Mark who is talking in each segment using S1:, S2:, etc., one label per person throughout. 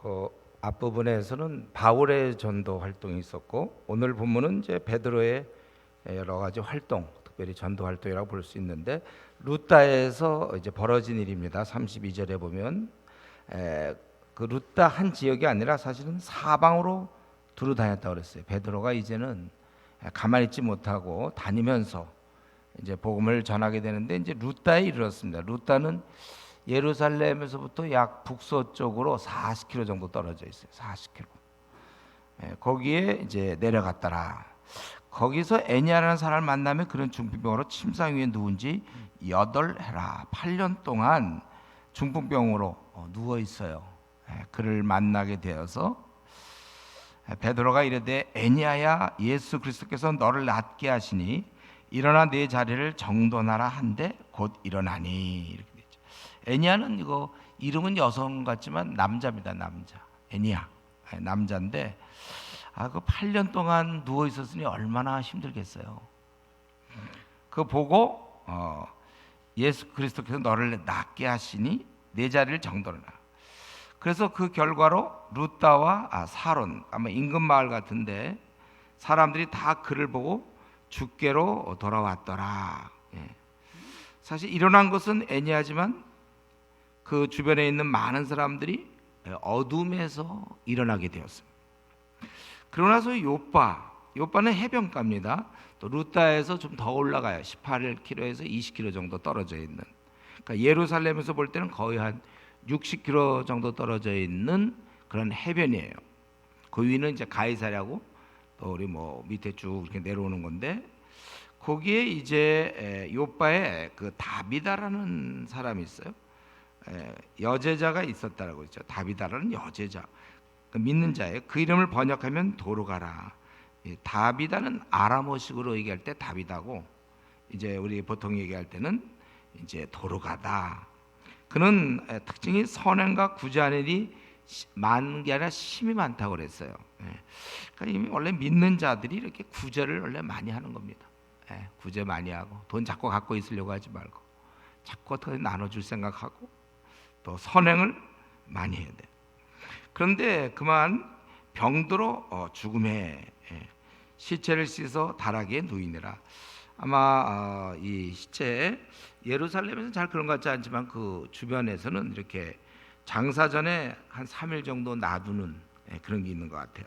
S1: 그 앞부분에서는 바울의 전도 활동이 있었고, 오늘 본문은 이제 베드로의 여러 가지 활동, 특별히 전도 활동이라고 볼 수 있는데, 루다에서 이제 벌어진 일입니다. 32절에 보면 그 루다 한 지역이 아니라 사실은 사방으로 두루 다녔다고 그랬어요. 베드로가 이제는 가만히 있지 못하고 다니면서 이제 복음을 전하게 되는데, 이제 루다에 이르렀습니다. 루다는 예루살렘에서부터 약 북서쪽으로 40km 정도 떨어져 있어요. 40km. 거기에 이제 내려갔더라. 거기서 애니아라는 사람을 만나면 그런 중풍병으로 침상 위에 누운지 8해라 8년 동안 중풍병으로 누워 있어요. 그를 만나게 되어서 베드로가 이르되, 애니아야, 예수 그리스도께서 너를 낫게 하시니 일어나 네 자리를 정돈하라 한데 곧 일어나니. 이렇게 되죠. 애니아는 이거 이름은 여성 같지만 남자입니다. 남자. 애니아 남자인데, 그 8년 동안 누워 있었으니 얼마나 힘들겠어요. 그거 보고 예수 그리스도께서 너를 낫게 하시니 내 자리를 정돈하라. 그래서 그 결과로 루다와 사론, 아마 인근 마을 같은데 사람들이 다 그를 보고 주께로 돌아왔더라. 사실 일어난 것은 애니하지만 그 주변에 있는 많은 사람들이 어둠에서 일어나게 되었습니다. 그러고 나서 요빠는 해변가입니다. 또 루다에서 좀 더 올라가요. 18km에서 20km 정도 떨어져 있는, 그러니까 예루살렘에서 볼 때는 거의 한 60km 정도 떨어져 있는 그런 해변이에요. 그 위는 이제 가이사랴고, 또 우리 밑에 쭉 이렇게 내려오는 건데, 거기에 이제 요빠에 그 다비다라는 사람이 있어요. 여제자가 있었다라고 했죠. 다비다라는 여제자, 믿는 자예요. 그 이름을 번역하면 도로가라. 다비다는 아람어식으로 얘기할 때 다비다고, 이제 우리 보통 얘기할 때는 이제 도로가다. 그는 특징이 선행과 구제하는 일이 많은 게 아니라 심이 많다고 그랬어요. 그러니까 원래 믿는 자들이 이렇게 구제를 원래 많이 하는 겁니다. 구제 많이 하고, 돈 자꾸 갖고 있으려고 하지 말고 자꾸 어떻게 나눠줄 생각하고, 또 선행을 많이 해야 돼. 그런데 그만 병들어 죽음에 시체를 씻어 다락에 누이니라. 아마 이 시체, 예루살렘에서는 잘 그런 것 같지 않지만 그 주변에서는 이렇게 장사 전에 한 3일 정도 놔두는 그런 게 있는 것 같아요.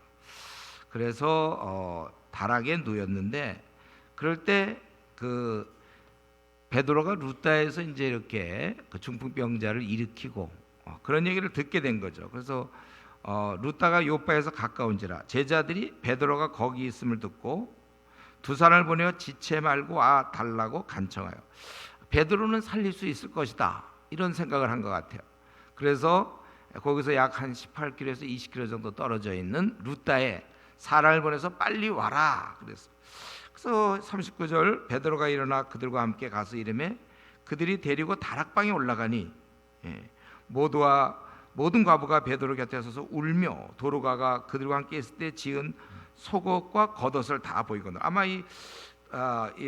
S1: 그래서 다락에 누였는데, 그럴 때 그 베드로가 루다에서 이제 이렇게 그 중풍병자를 일으키고 그런 얘기를 듣게 된 거죠. 그래서 루다가 요바에서 가까운지라 제자들이 베드로가 거기 있음을 듣고 두 사람을 보내어 지체 말고 달라고 간청하여 베드로는 살릴 수 있을 것이다, 이런 생각을 한 것 같아요. 그래서 거기서 약 한 18km에서 20km 정도 떨어져 있는 루다에 사람을 보내서 빨리 와라 그래서 39절, 베드로가 일어나 그들과 함께 가서 이르매 그들이 데리고 다락방에 올라가니 모든 과부가 베드로 곁에 서서 울며 도로가가 그들과 함께 있을 때 지은 속옷과 겉옷을 다 보이거늘. 아마 이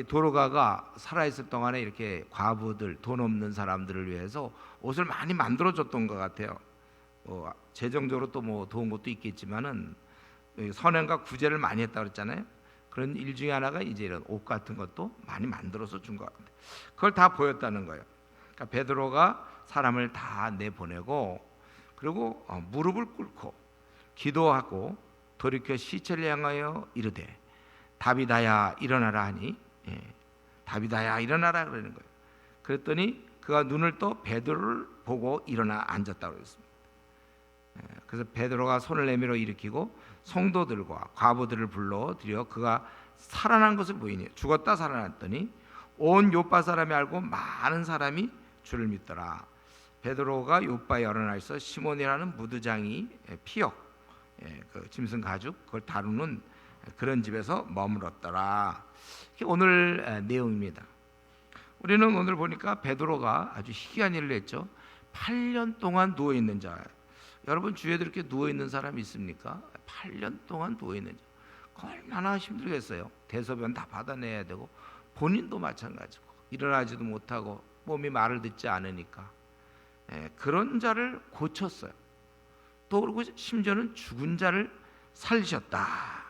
S1: 도로가가 살아있을 동안에 이렇게 과부들, 돈 없는 사람들을 위해서 옷을 많이 만들어줬던 것 같아요. 재정적으로 또 도운 것도 있겠지만은 선행과 구제를 많이 했다고 그랬잖아요. 그런 일 중에 하나가 이제 이런 옷 같은 것도 많이 만들어서 준 것 같아요. 그걸 다 보였다는 거예요. 그러니까 베드로가 사람을 다 내보내고, 그리고 무릎을 꿇고 기도하고 돌이켜 시체를 향하여 이르되 다비다야 일어나라 하니, 다비다야 일어나라 그러는 거예요. 그랬더니 그가 눈을 떠 베드로를 보고 일어나 앉았다고 했습니다. 그래서 베드로가 손을 내밀어 일으키고 성도들과 과부들을 불러들여 그가 살아난 것을 보이니 죽었다 살아났더니 온 요빠 사람이 알고 많은 사람이 주를 믿더라. 베드로가 요빠에 열어나 있어 시몬이라는 무드장이 피역, 그 짐승 가죽 그걸 다루는 그런 집에서 머물었더라. 이게 오늘 내용입니다. 우리는 오늘 보니까 베드로가 아주 희귀한 일을 했죠. 8년 동안 누워 있는 자. 여러분 주위에도 이렇게 누워 있는 사람이 있습니까? 8년 동안 누워 있는 자. 얼마나 힘들겠어요. 대소변 다 받아내야 되고, 본인도 마찬가지고 일어나지도 못하고 몸이 말을 듣지 않으니까 그런 자를 고쳤어요. 또 그리고 심지어는 죽은 자를 살리셨다.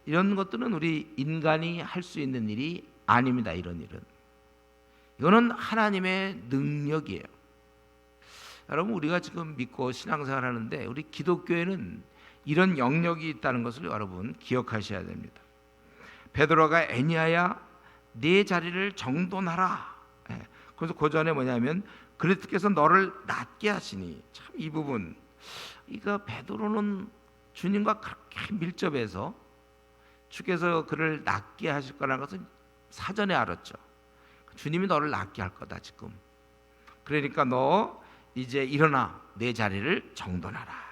S1: 이런 것들은 우리 인간이 할 수 있는 일이 아닙니다. 이런 일은 이거는 하나님의 능력이에요. 여러분, 우리가 지금 믿고 신앙생활 하는데 우리 기독교에는 이런 영역이 있다는 것을 여러분 기억하셔야 됩니다. 베드로가 애니야야 네 자리를 정돈하라. 그래서 그 전에 뭐냐면 그리스도께서 너를 낫게 하시니, 참 이 부분, 이거 베드로는 주님과 그렇게 밀접해서 주께서 그를 낫게 하실 거라는 것은 사전에 알았죠. 주님이 너를 낫게 할 거다 지금. 그러니까 너 이제 일어나 내 자리를 정돈하라.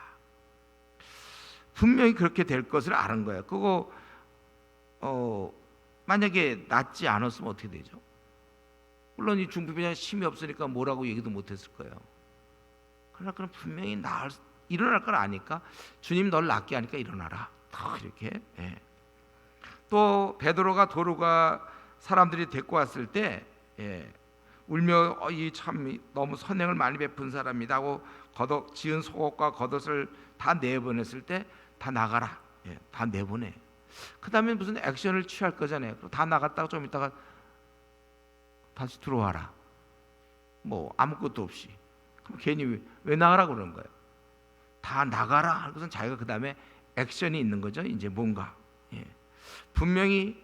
S1: 분명히 그렇게 될 것을 아는 거예요. 그거 만약에 낫지 않았으면 어떻게 되죠? 물론 이 중풍병자는 힘이 없으니까 뭐라고 얘기도 못했을 거예요. 그러나 그럼 분명히 일어날 걸 아니까 주님 너를 낫게 하니까 일어나라. 이렇게. 또 베드로가 도로가 사람들이 데리고 왔을 때 울며 이 참 너무 선행을 많이 베푼 사람이다 하고 지은 속옷과 겉옷을 다 내보냈을 때 다 나가라. 다 내보내. 그 다음에 무슨 액션을 취할 거잖아요. 다 나갔다가 좀 있다가 다시 들어와라. 뭐 아무것도 없이. 그럼 괜히 왜 나가라고 그러는 거예요? 다 나가라 하는 것은 자기가 그 다음에 액션이 있는 거죠. 이제 뭔가 분명히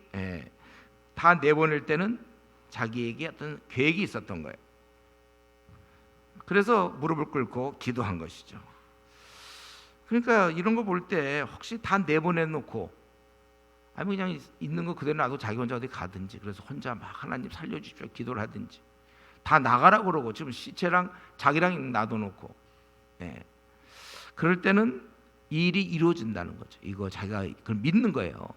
S1: 다 내보낼 때는 자기에게 어떤 계획이 있었던 거예요. 그래서 무릎을 꿇고 기도한 것이죠. 그러니까 이런 거 볼 때 혹시 다 내보내놓고 아니면 그냥 있는 거 그대로 놔두고 자기 혼자 어디 가든지, 그래서 혼자 막 하나님 살려주십시오 기도를 하든지, 다 나가라고 그러고 지금 시체랑 자기랑 놔둬놓고 그럴 때는 이 일이 이루어진다는 거죠. 이거 자기가 그걸 믿는 거예요.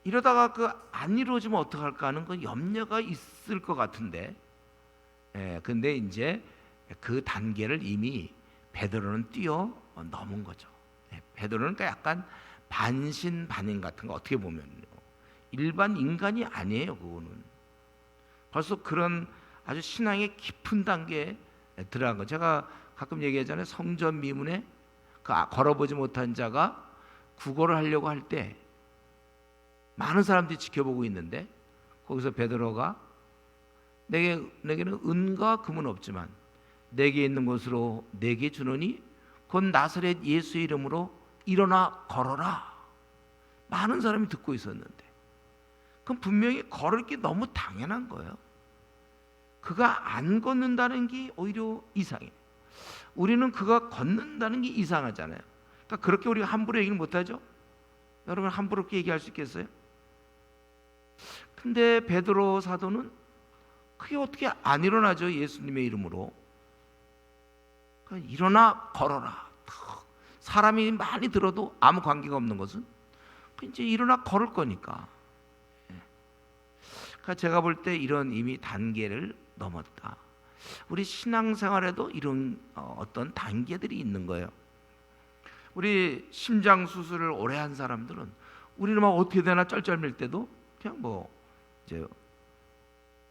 S1: 이러다가 그 안 이루어지면 어떡할까 하는 그 염려가 있을 것 같은데, 근데 이제 그 단계를 이미 베드로는 뛰어넘은 거죠. 베드로는 약간 반신반인 같은 거, 어떻게 보면요, 일반 인간이 아니에요. 그거는 벌써 그런 아주 신앙의 깊은 단계에 들어간 거. 제가 가끔 얘기하잖아요. 성전 미문에 그 걸어보지 못한 자가 구걸을 하려고 할 때 많은 사람들이 지켜보고 있는데 거기서 베드로가 내게는 은과 금은 없지만 내게 있는 것으로 내게 주노니 곧 나사렛 예수의 이름으로 일어나 걸어라. 많은 사람이 듣고 있었는데 그럼 분명히 걸을 게 너무 당연한 거예요. 그가 안 걷는다는 게 오히려 이상해요. 우리는 그가 걷는다는 게 이상하잖아요. 그러니까 그렇게 우리가 함부로 얘기를 못하죠. 여러분 함부로 그렇게 얘기할 수 있겠어요? 근데 베드로 사도는 그게 어떻게 안 일어나죠? 예수님의 이름으로. 그러니까 일어나 걸어라. 사람이 많이 들어도 아무 관계가 없는 것은 이제 일어나 걸을 거니까. 그러니까 제가 볼 때 이런 이미 단계를 넘었다. 우리 신앙생활에도 이런 어떤 단계들이 있는 거예요. 우리 심장 수술을 오래 한 사람들은 우리는 막 어떻게 되나 쩔쩔맬 때도 그냥 뭐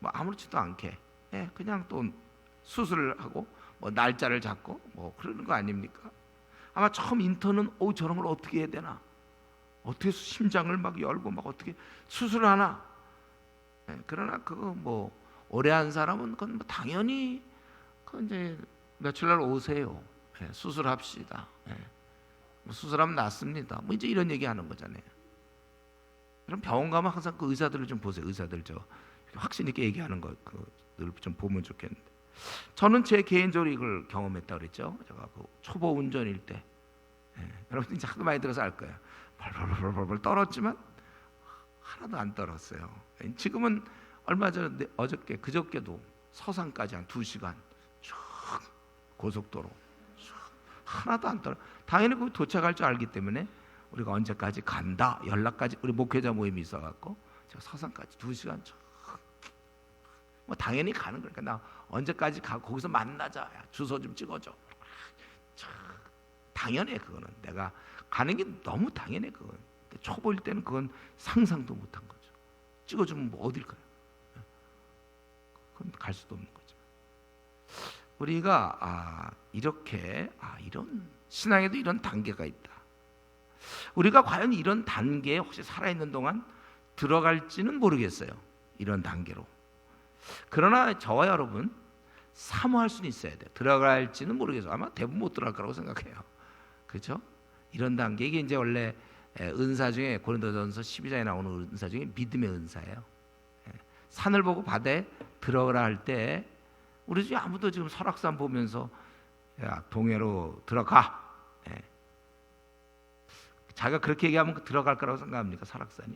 S1: 아무렇지도 않게 그냥 또 수술을 하고 뭐 날짜를 잡고 뭐 그러는 거 아닙니까? 아마 처음 인턴은 저런 걸 어떻게 해야 되나, 어떻게 심장을 막 열고 막 어떻게 수술을 하나. 그러나 그거 뭐 오래 한 사람은 그건 뭐 당연히 그 이제 며칠 날 오세요. 수술합시다. 뭐 수술하면 낫습니다. 뭐 이제 이런 얘기 하는 거잖아요. 그럼 병원 가면 항상 그 의사들을 좀 보세요. 의사들 확신 있게 얘기하는 거 늘 좀 보면 좋겠는데, 저는 제 개인적으로 이걸 경험했다 그랬죠. 제가 그 초보 운전일 때, 여러분 이제 하도 많이 들어서 알 거예요. 벌벌벌벌 떨었지만 하나도 안 떨었어요. 지금은 얼마 전에 그저께도 서산까지 한 2시간 쭉 고속도로 쭉 하나도 안 떨어. 당연히 거기 도착할 줄 알기 때문에 우리가 언제까지 간다 연락까지, 우리 목회자 모임이 있어갖고 제가 서산까지 2시간 쭉 뭐 당연히 가는 거니까, 나 언제까지 가, 거기서 만나자, 야, 주소 좀 찍어줘. 당연해. 그거는 내가 가는 게 너무 당연해. 그건 초보일 때는 그건 상상도 못한 거죠. 찍어주면 뭐 어딜 가요? 그건 갈 수도 없는 거죠. 우리가 이런 신앙에도 이런 단계가 있다. 우리가 과연 이런 단계에 혹시 살아있는 동안 들어갈지는 모르겠어요. 이런 단계로. 그러나 저와 여러분 사모할 수는 있어야 돼요. 들어갈지는 모르겠어요. 아마 대부분 못 들어갈 거라고 생각해요. 그렇죠? 이런 단계, 이게 이제 원래 은사 중에 고린도전서 12장에 나오는 은사 중에 믿음의 은사예요. 산을 보고 바다에 들어가라 할 때 우리 중에 아무도 지금 설악산 보면서 야 동해로 들어가, 자기가 그렇게 얘기하면 들어갈 거라고 생각합니까? 설악산이?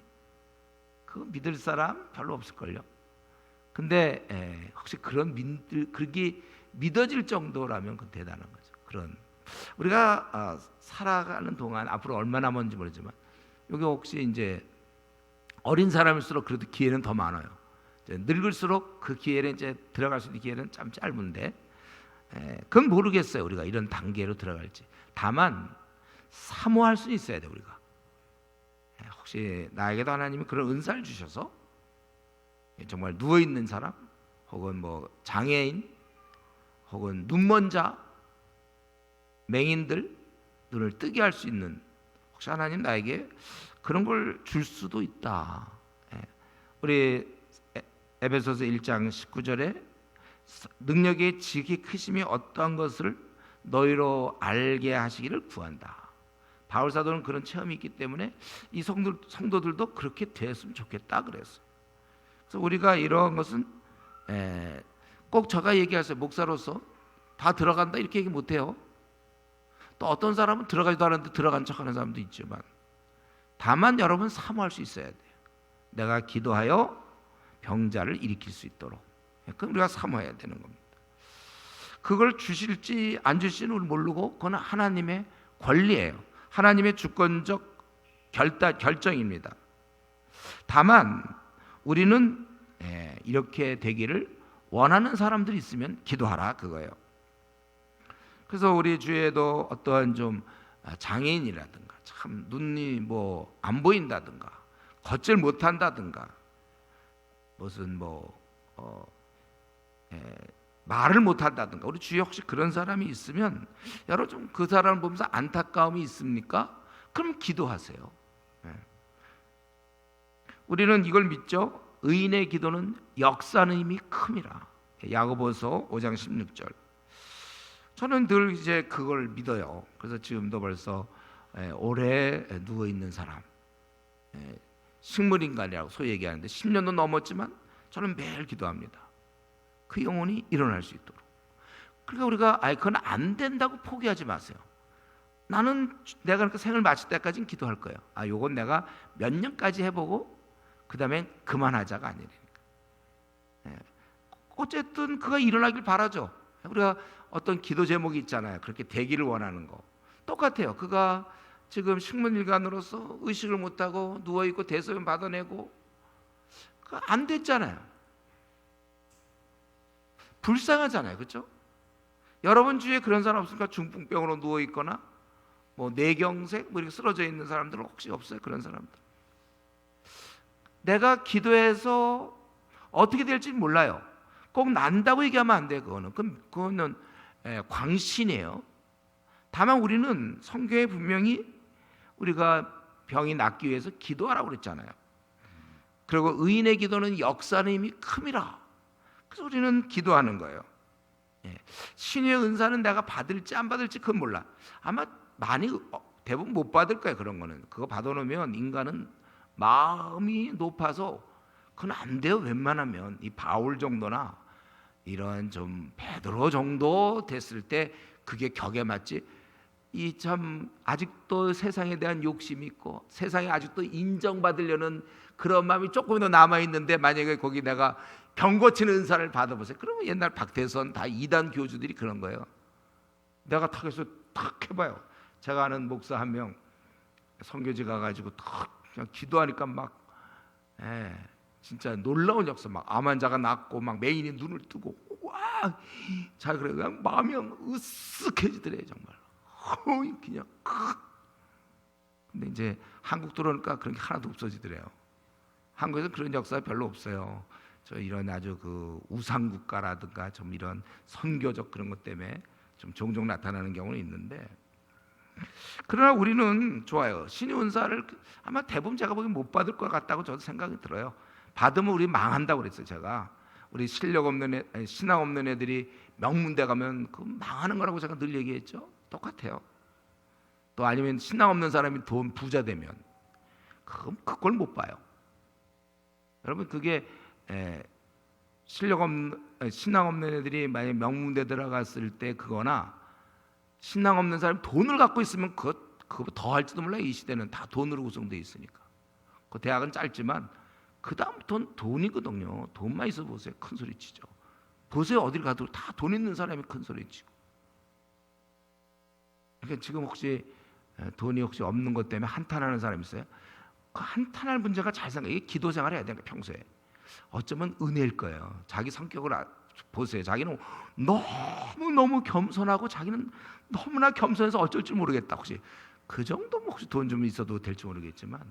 S1: 그거 믿을 사람 별로 없을걸요. 근데 혹시 그렇게 믿어질 정도라면 그건 대단한 거죠. 그런 우리가 살아가는 동안 앞으로 얼마 남았는지 모르지만 여기 혹시 이제 어린 사람일수록 그래도 기회는 더 많아요. 이제 늙을수록 그 기회는 이제 들어갈 수 있는 기회는 참 짧은데, 그건 모르겠어요. 우리가 이런 단계로 들어갈지. 다만 사모할 수 있어야 돼. 우리가 혹시 나에게도 하나님이 그런 은사를 주셔서 정말 누워 있는 사람, 혹은 뭐 장애인, 혹은 눈먼 자, 맹인들 눈을 뜨게 할 수 있는, 혹시 하나님 나에게 그런 걸 줄 수도 있다. 우리 에베소서 1장 19절에 능력의 지극히 크심이 어떠한 것을 너희로 알게 하시기를 구한다. 바울 사도는 그런 체험이 있기 때문에 이 성도들도 그렇게 되었으면 좋겠다 그랬어요. 그래서 우리가 이러한 것은 꼭 제가 얘기하세요. 목사로서 다 들어간다 이렇게 얘기 못해요. 또 어떤 사람은 들어가지도 않았는데 들어간 척하는 사람도 있지만, 다만 여러분 사모할 수 있어야 돼요. 내가 기도하여 병자를 일으킬 수 있도록. 그럼 우리가 사모해야 되는 겁니다. 그걸 주실지 안 주실지는 우리 모르고 그건 하나님의 권리예요. 하나님의 주권적 결정입니다. 다만 우리는 이렇게 되기를 원하는 사람들이 있으면 기도하라 그거예요. 그래서 우리 주위에도 어떠한 좀 장애인이라든가 참 눈이 뭐 안 보인다든가 걷질 못한다든가 무슨 말을 못한다든가 우리 주위에 혹시 그런 사람이 있으면 여러분 좀 그 사람을 보면서 안타까움이 있습니까? 그럼 기도하세요. 우리는 이걸 믿죠. 의인의 기도는 역사하는 힘이 큼이라. 야고보서 5장 16절. 저는 늘 이제 그걸 믿어요. 그래서 지금도 벌써 오래 누워 있는 사람, 식물인간이라고 소위 얘기하는데 10년도 넘었지만 저는 매일 기도합니다. 그 영혼이 일어날 수 있도록. 그러니까 우리가 그건 안 된다고 포기하지 마세요. 나는 내가 그렇게 생을 마칠 때까지는 기도할 거예요. 요건 내가 몇 년까지 해보고 그 다음에 그만하자가 아니라니까. 어쨌든 그가 일어나길 바라죠. 우리가 어떤 기도 제목이 있잖아요. 그렇게 되기를 원하는 거 똑같아요. 그가 지금 식물인간으로서 의식을 못하고 누워있고 대소변 받아내고 안 됐잖아요. 불쌍하잖아요. 그렇죠? 여러분 주위에 그런 사람 없습니까? 중풍병으로 누워있거나 뭐 뇌경색 이렇게 쓰러져 있는 사람들은 혹시 없어요? 그런 사람들. 내가 기도해서 어떻게 될지 몰라요. 꼭 난다고 얘기하면 안 돼요. 그거는 광신이에요. 다만 우리는 성경에 분명히 우리가 병이 낫기 위해서 기도하라고 그랬잖아요. 그리고 의인의 기도는 역사하는 힘이 큼이라. 그래서 우리는 기도하는 거예요. 신의 은사는 내가 받을지 안 받을지 그건 몰라. 아마 많이 대부분 못 받을 거예요. 그런 거는. 그거 받아놓으면 인간은 마음이 높아서 그건 안 돼요. 웬만하면 이 바울 정도나 이런 좀 베드로 정도 됐을 때 그게 격에 맞지. 이 참 아직도 세상에 대한 욕심이 있고 세상에 아직도 인정받으려는 그런 마음이 조금 더 남아 있는데, 만약에 거기 내가 병 고치는 은사를 받아보세요. 그러면 옛날 박태선 다 이단 교주들이 그런 거예요. 내가 탁해서 탁 해봐요. 제가 아는 목사 한 명 선교지 가가지고 탁 그냥 기도하니까 막 진짜 놀라운 역사, 막 암 환자가 낫고 막 매인이 눈을 뜨고 와, 자 그래 그냥 마음이 으쓱해지더래요 정말. 그냥. 근데 이제 한국 들어오니까 그런 게 하나도 없어지더래요. 한국에서 그런 역사가 별로 없어요. 저 이런 아주 그 우상 국가라든가 좀 이런 선교적 그런 것 때문에 좀 종종 나타나는 경우는 있는데, 그러나 우리는 좋아요. 신의 은사를 아마 대부분 제가 보기엔 못 받을 것 같다고 저도 생각이 들어요. 받으면 우리 망한다고 그랬어요. 제가 우리 실력 없는 신앙 없는 애들이 명문대 가면 그 망하는 거라고 제가 늘 얘기했죠. 똑같아요. 또 아니면 신앙 없는 사람이 돈 부자 되면 그걸 못 봐요. 여러분 그게 실력 없는 신앙 없는 애들이 만약 명문대 들어갔을 때 그거나 신앙 없는 사람이 돈을 갖고 있으면 그거 더 할지도 몰라요. 이 시대는 다 돈으로 구성되어 있으니까. 그 대학은 짧지만 그 다음부터는 돈이거든요. 돈만 있어 보세요. 큰 소리 치죠. 보세요. 어딜 가도 다 돈 있는 사람이 큰 소리 치고. 그러니까 지금 혹시 돈이 혹시 없는 것 때문에 한탄하는 사람 있어요? 그 한탄할 문제가 잘 생각해. 기도 생활 해야 되니까 평소에. 어쩌면 은혜일 거예요. 자기 성격을 보세요. 자기는 너무 겸손하고 자기는 너무나 겸손해서 어쩔 줄 모르겠다. 혹시 그 정도면 혹시 돈 좀 있어도 될지 모르겠지만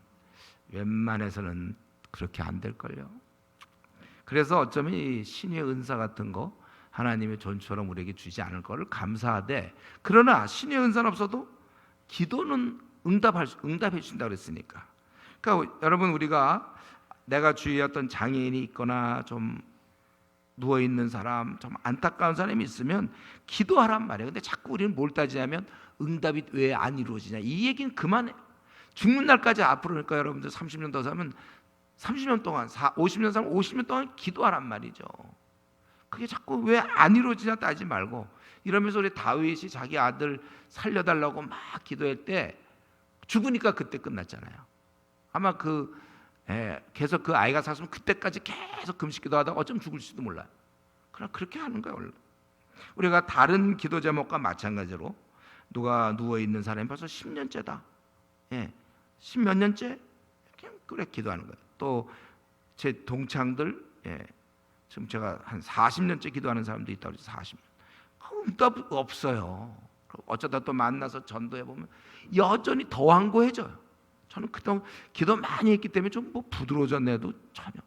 S1: 웬만해서는 그렇게 안 될걸요. 그래서 어쩌면 이 신의 은사 같은 거 하나님의 존처럼 우리에게 주지 않을 거를 감사하되, 그러나 신의 은사는 없어도 기도는 응답해 주신다 그랬으니까. 그러니까 여러분 우리가 내가 주위에 어떤 장애인이 있거나 좀 누워 있는 사람, 좀 안타까운 사람이 있으면 기도하란 말이에요. 근데 자꾸 우리는 뭘 따지냐면 응답이 왜 안 이루어지냐. 이 얘기는 그만해. 죽는 날까지 앞으로, 그러니까 여러분들 30년 더 살면 30년 동안 50년 살면 50년 동안 기도하란 말이죠. 그게 자꾸 왜 안 이루어지냐 따지지 말고, 이러면서 우리 다윗이 자기 아들 살려달라고 막 기도할 때 죽으니까 그때 끝났잖아요. 아마 계속 그 아이가 살았으면 그때까지 계속 금식 기도하다가 어쩜 죽을지도 몰라요. 그럼 그렇게 하는 거예요. 원래 우리가 다른 기도 제목과 마찬가지로 누가 누워 있는 사람이 벌써 10년째다, 10몇 년째 그냥 그래 기도하는 거예요. 또 제 동창들, 지금 제가 한 40년째 기도하는 사람도 있다고 해서 40년 응답 없어요. 어쩌다 또 만나서 전도해 보면 여전히 더 완고해져요. 저는 그동안 기도 많이 했기 때문에 좀 뭐 부드러워졌네도 전혀.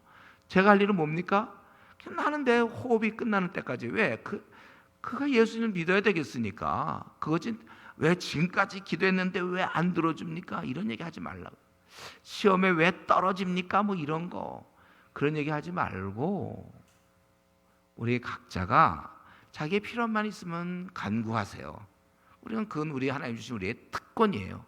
S1: 제가 할 일은 뭡니까? 그냥 나는 내 호흡이 끝나는 때까지. 왜? 그가 예수님을 믿어야 되겠으니까. 그거지 왜 지금까지 기도했는데 왜 안 들어줍니까? 이런 얘기 하지 말라고. 시험에 왜 떨어집니까? 뭐 이런 거. 그런 얘기 하지 말고 우리 각자가 자기의 필요만 있으면 간구하세요. 우리는 그건 우리 하나님 주신 우리의 특권이에요.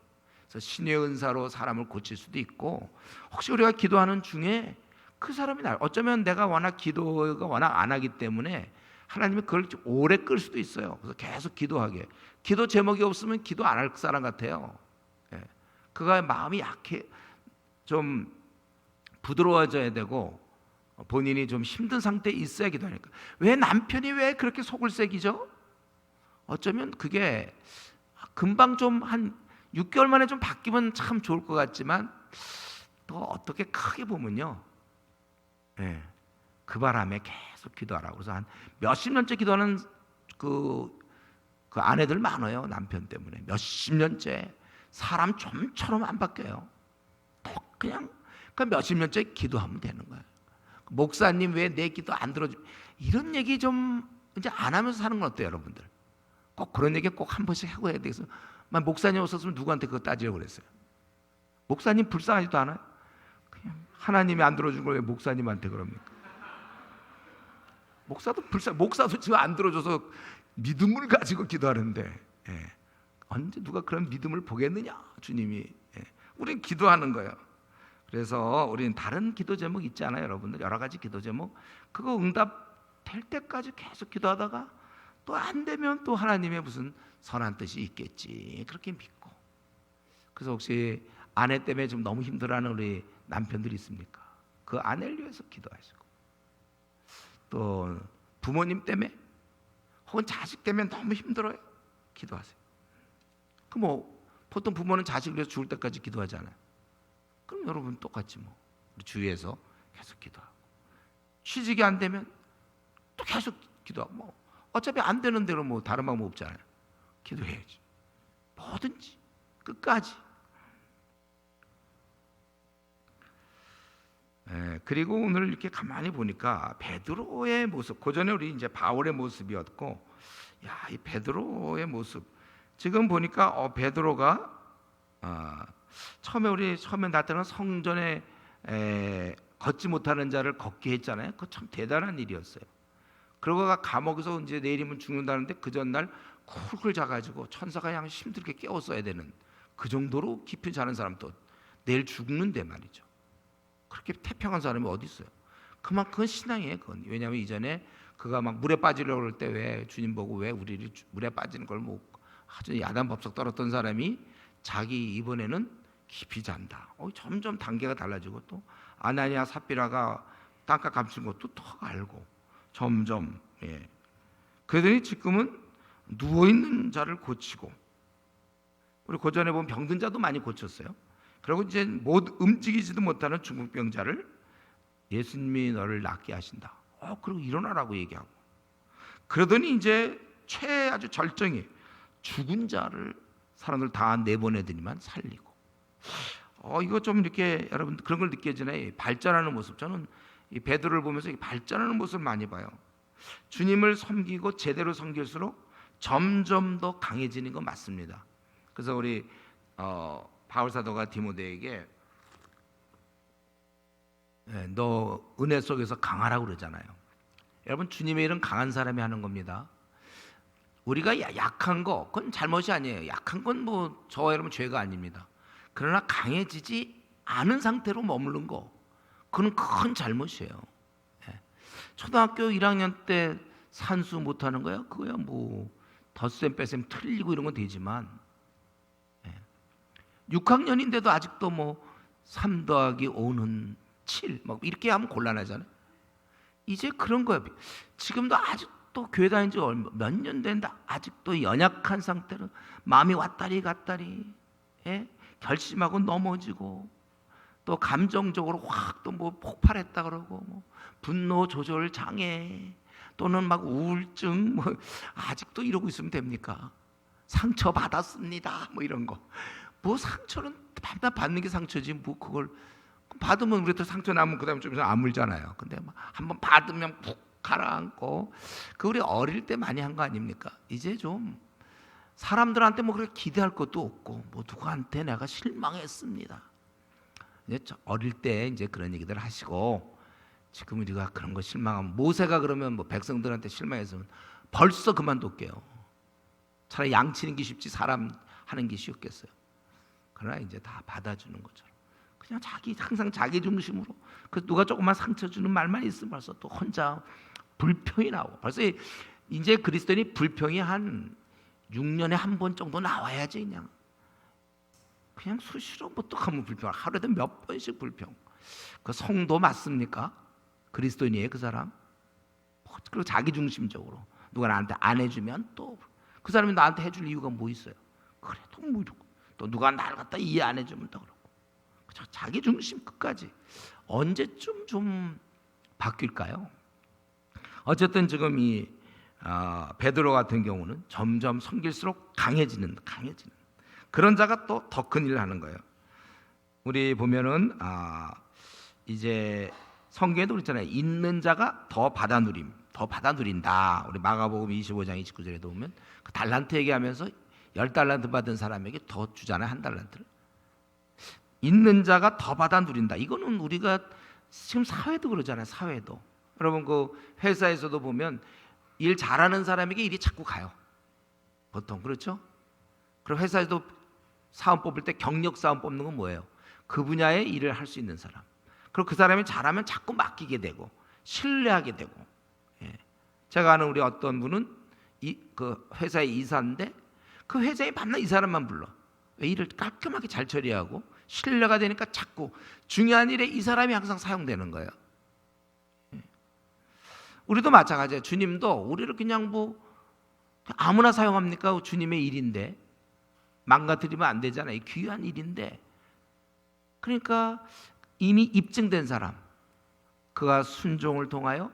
S1: 그래서 신의 은사로 사람을 고칠 수도 있고, 혹시 우리가 기도하는 중에 그 사람이 어쩌면 내가 워낙 기도가 워낙 안 하기 때문에 하나님이 그걸 오래 끌 수도 있어요. 그래서 계속 기도하게. 기도 제목이 없으면 기도 안 할 사람 같아요. 그가 마음이 약해, 좀 부드러워져야 되고 본인이 좀 힘든 상태에 있어야 기도하니까. 왜 남편이 왜 그렇게 속을 새기죠? 어쩌면 그게 금방 좀 한 6개월 만에 좀 바뀌면 참 좋을 것 같지만, 또 어떻게 크게 보면요, 그 바람에 계속 기도하라고. 그래서 한 몇십 년째 기도하는 그 아내들 많아요. 남편 때문에 몇십 년째 사람 좀처럼 안 바뀌어요. 그냥 몇십 년째 기도하면 되는 거예요. 목사님 왜 내 기도 안 들어줘? 이런 얘기 좀 이제 안 하면서 사는 건 어때요, 여러분들? 꼭 그런 얘기 꼭 한 번씩 하고 해야 되겠어요. 목사님 없었으면 누구한테 그거 따지려고 그랬어요? 목사님 불쌍하지도 않아요? 그냥 하나님이 안 들어준 걸 왜 목사님한테 그럽니까? 목사도 지금 안 들어줘서 믿음을 가지고 기도하는데, 언제 누가 그런 믿음을 보겠느냐, 주님이. 우린 기도하는 거예요. 그래서 우리는 다른 기도 제목 있지 않아요, 여러분들? 여러 가지 기도 제목, 그거 응답될 때까지 계속 기도하다가 또 안 되면 또 하나님의 무슨 선한 뜻이 있겠지, 그렇게 믿고. 그래서 혹시 아내 때문에 좀 너무 힘들어하는 우리 남편들이 있습니까? 그 아내를 위해서 기도하시고, 또 부모님 때문에 혹은 자식 때문에 너무 힘들어요, 기도하세요. 보통 부모는 자식을 위해서 죽을 때까지 기도하잖아요. 그럼 여러분 똑같지 뭐. 우리 주위에서 계속 기도하고, 취직이 안 되면 또 계속 기도하고, 어차피 안 되는 대로 다른 방법 없잖아요. 기도해야지. 뭐든지 끝까지. 그리고 오늘 이렇게 가만히 보니까 베드로의 모습, 그전에 우리 이제 바울의 모습이었고, 야, 이 베드로의 모습 지금 보니까 베드로가 처음에 나타난 성전에 걷지 못하는 자를 걷게 했잖아요. 그거 참 대단한 일이었어요. 그러고가 감옥에서 이제 내일이면 죽는다는데 그 전날 쿨쿨 자가지고 천사가 그냥 힘들게 깨웠어야 되는, 그 정도로 깊이 자는 사람도 내일 죽는데 말이죠. 그렇게 태평한 사람이 어디 있어요? 그만큼 신앙이에요. 그건. 왜냐하면 이전에 그가 막 물에 빠지려고 그럴 때 왜 주님 보고 왜 우리를 물에 빠지는 걸 뭐 아주 야단법석 떨었던 사람이 자기 이번에는 깊이 잔다. 점점 단계가 달라지고, 또 아나니아 삽비라가 땅값 감춘 것도 더 알고 점점. 그러더니 지금은 누워 있는 자를 고치고, 우리 고전에 보면 병든 자도 많이 고쳤어요. 그리고 이제 못 움직이지도 못하는 중풍병자를 예수님이 너를 낫게 하신다. 그리고 일어나라고 얘기하고. 그러더니 이제 아주 절정이 죽은 자를 사람들 다 내보내더니만 살리고. 이거 좀 이렇게 여러분 그런 걸 느껴지나요? 발전하는 모습. 저는 이 베드로를 보면서 발전하는 모습을 많이 봐요. 주님을 섬기고 제대로 섬길수록 점점 더 강해지는 건 맞습니다. 그래서 우리 바울 사도가 디모데에게 너 은혜 속에서 강하라고 그러잖아요. 여러분, 주님의 일은 강한 사람이 하는 겁니다. 우리가 약한 거, 그건 잘못이 아니에요. 약한 건 뭐 저와 여러분 죄가 아닙니다. 그러나 강해지지 않은 상태로 머무른 거, 그건 큰 잘못이에요. 초등학교 1학년 때 산수 못하는 거야? 그거야 뭐 덧셈 빼셈 틀리고 이런 건 되지만, 6학년인데도 아직도 뭐 3 더하기 5는 7 막 이렇게 하면 곤란하잖아요. 이제 그런 거예요. 지금도 아직도 교회 다닌 지 몇 년 됐는데 아직도 연약한 상태로 마음이 왔다리 갔다리, 결심하고 넘어지고, 또 감정적으로 확 또 뭐 폭발했다 그러고, 뭐 분노 조절 장애 또는 막 우울증, 뭐 아직도 이러고 있으면 됩니까? 상처 받았습니다 뭐 이런 거. 뭐 상처는 밤낮 받는 게 상처지, 뭐 그걸 받으면 우리 또 상처 나면 그다음에 좀 아물잖아요. 근데 한번 받으면 푹 가라앉고, 그 우리 어릴 때 많이 한 거 아닙니까? 이제 좀 사람들한테 뭐 그렇게 기대할 것도 없고, 뭐 누구한테 내가 실망했습니다. 이제 어릴 때 이제 그런 얘기들 하시고, 지금 우리가 그런 거 실망하면, 모세가 그러면 뭐 백성들한테 실망했으면 벌써 그만둘게요. 차라리 양치는 게 쉽지 사람 하는 게 쉬웠겠어요. 그러나 이제 다 받아주는 것처럼 그냥 항상 자기 중심으로. 그래서 누가 조금만 상처 주는 말만 있으면 벌써 또 혼자 불평이 나오고. 벌써 이제 그리스도인이 불평이 한 6년에 한 번 정도 나와야지. 그냥 수시로 뭐 또 하면 불평, 하루에도 몇 번씩 불평. 그 성도 맞습니까? 그리스도인이에요 그 사람? 그리고 자기 중심적으로 누가 나한테 안 해주면 또 그 사람이 나한테 해줄 이유가 뭐 있어요? 그래도 뭐 이러고, 또 누가 나를 갖다 이해 안 해주면 또 그러고. 자기 중심 끝까지. 언제쯤 좀 바뀔까요? 어쨌든 지금 이 베드로 같은 경우는 점점 섬길수록 강해지는 그런 자가 또 더 큰 일을 하는 거예요. 우리 보면은 이제 성경에도 그렇잖아요. 있는 자가 더 받아 누린다. 우리 마가복음 25장 29절에도 보면 그 달란트 얘기하면서 10달란트 받은 사람에게 더 주잖아요. 1달란트를. 있는 자가 더 받아 누린다. 이거는 우리가 지금 사회도 그러잖아요. 사회도. 여러분 그 회사에서도 보면 일 잘하는 사람에게 일이 자꾸 가요. 보통 그렇죠? 그리고 회사에도 사원 뽑을 때 경력 사원 뽑는 건 뭐예요? 그 분야의 일을 할 수 있는 사람. 그리고 그 사람이 잘하면 자꾸 맡기게 되고 신뢰하게 되고. 제가 아는 우리 어떤 분은 그 회사의 이사인데 그 회사에 밤낮 이 사람만 불러. 왜 일을 깔끔하게 잘 처리하고 신뢰가 되니까 자꾸 중요한 일에 이 사람이 항상 사용되는 거예요. 우리도 마찬가지예요. 주님도 우리를 그냥 뭐 아무나 사용합니까? 주님의 일인데 망가뜨리면 안 되잖아요. 귀한 일인데. 그러니까 이미 입증된 사람, 그가 순종을 통하여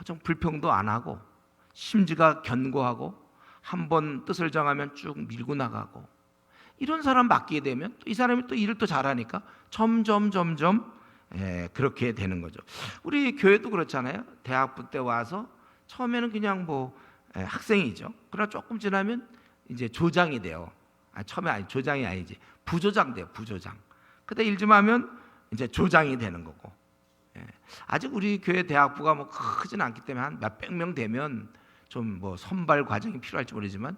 S1: 좀 불평도 안 하고 심지가 견고하고 한번 뜻을 정하면 쭉 밀고 나가고, 이런 사람 맡기게 되면 이 사람이 또 일을 또 잘하니까 점점 그렇게 되는 거죠. 우리 교회도 그렇잖아요. 대학부 때 와서 처음에는 그냥 뭐 학생이죠. 그러나 조금 지나면 이제 조장이 돼요. 처음에 아니 조장이 아니지 부조장 돼요. 부조장. 그때 일 좀 하면 이제 조장이 되는 거고. 아직 우리 교회 대학부가 뭐 크진 않기 때문에 한 몇백 명 되면 좀 뭐 선발 과정이 필요할지 모르지만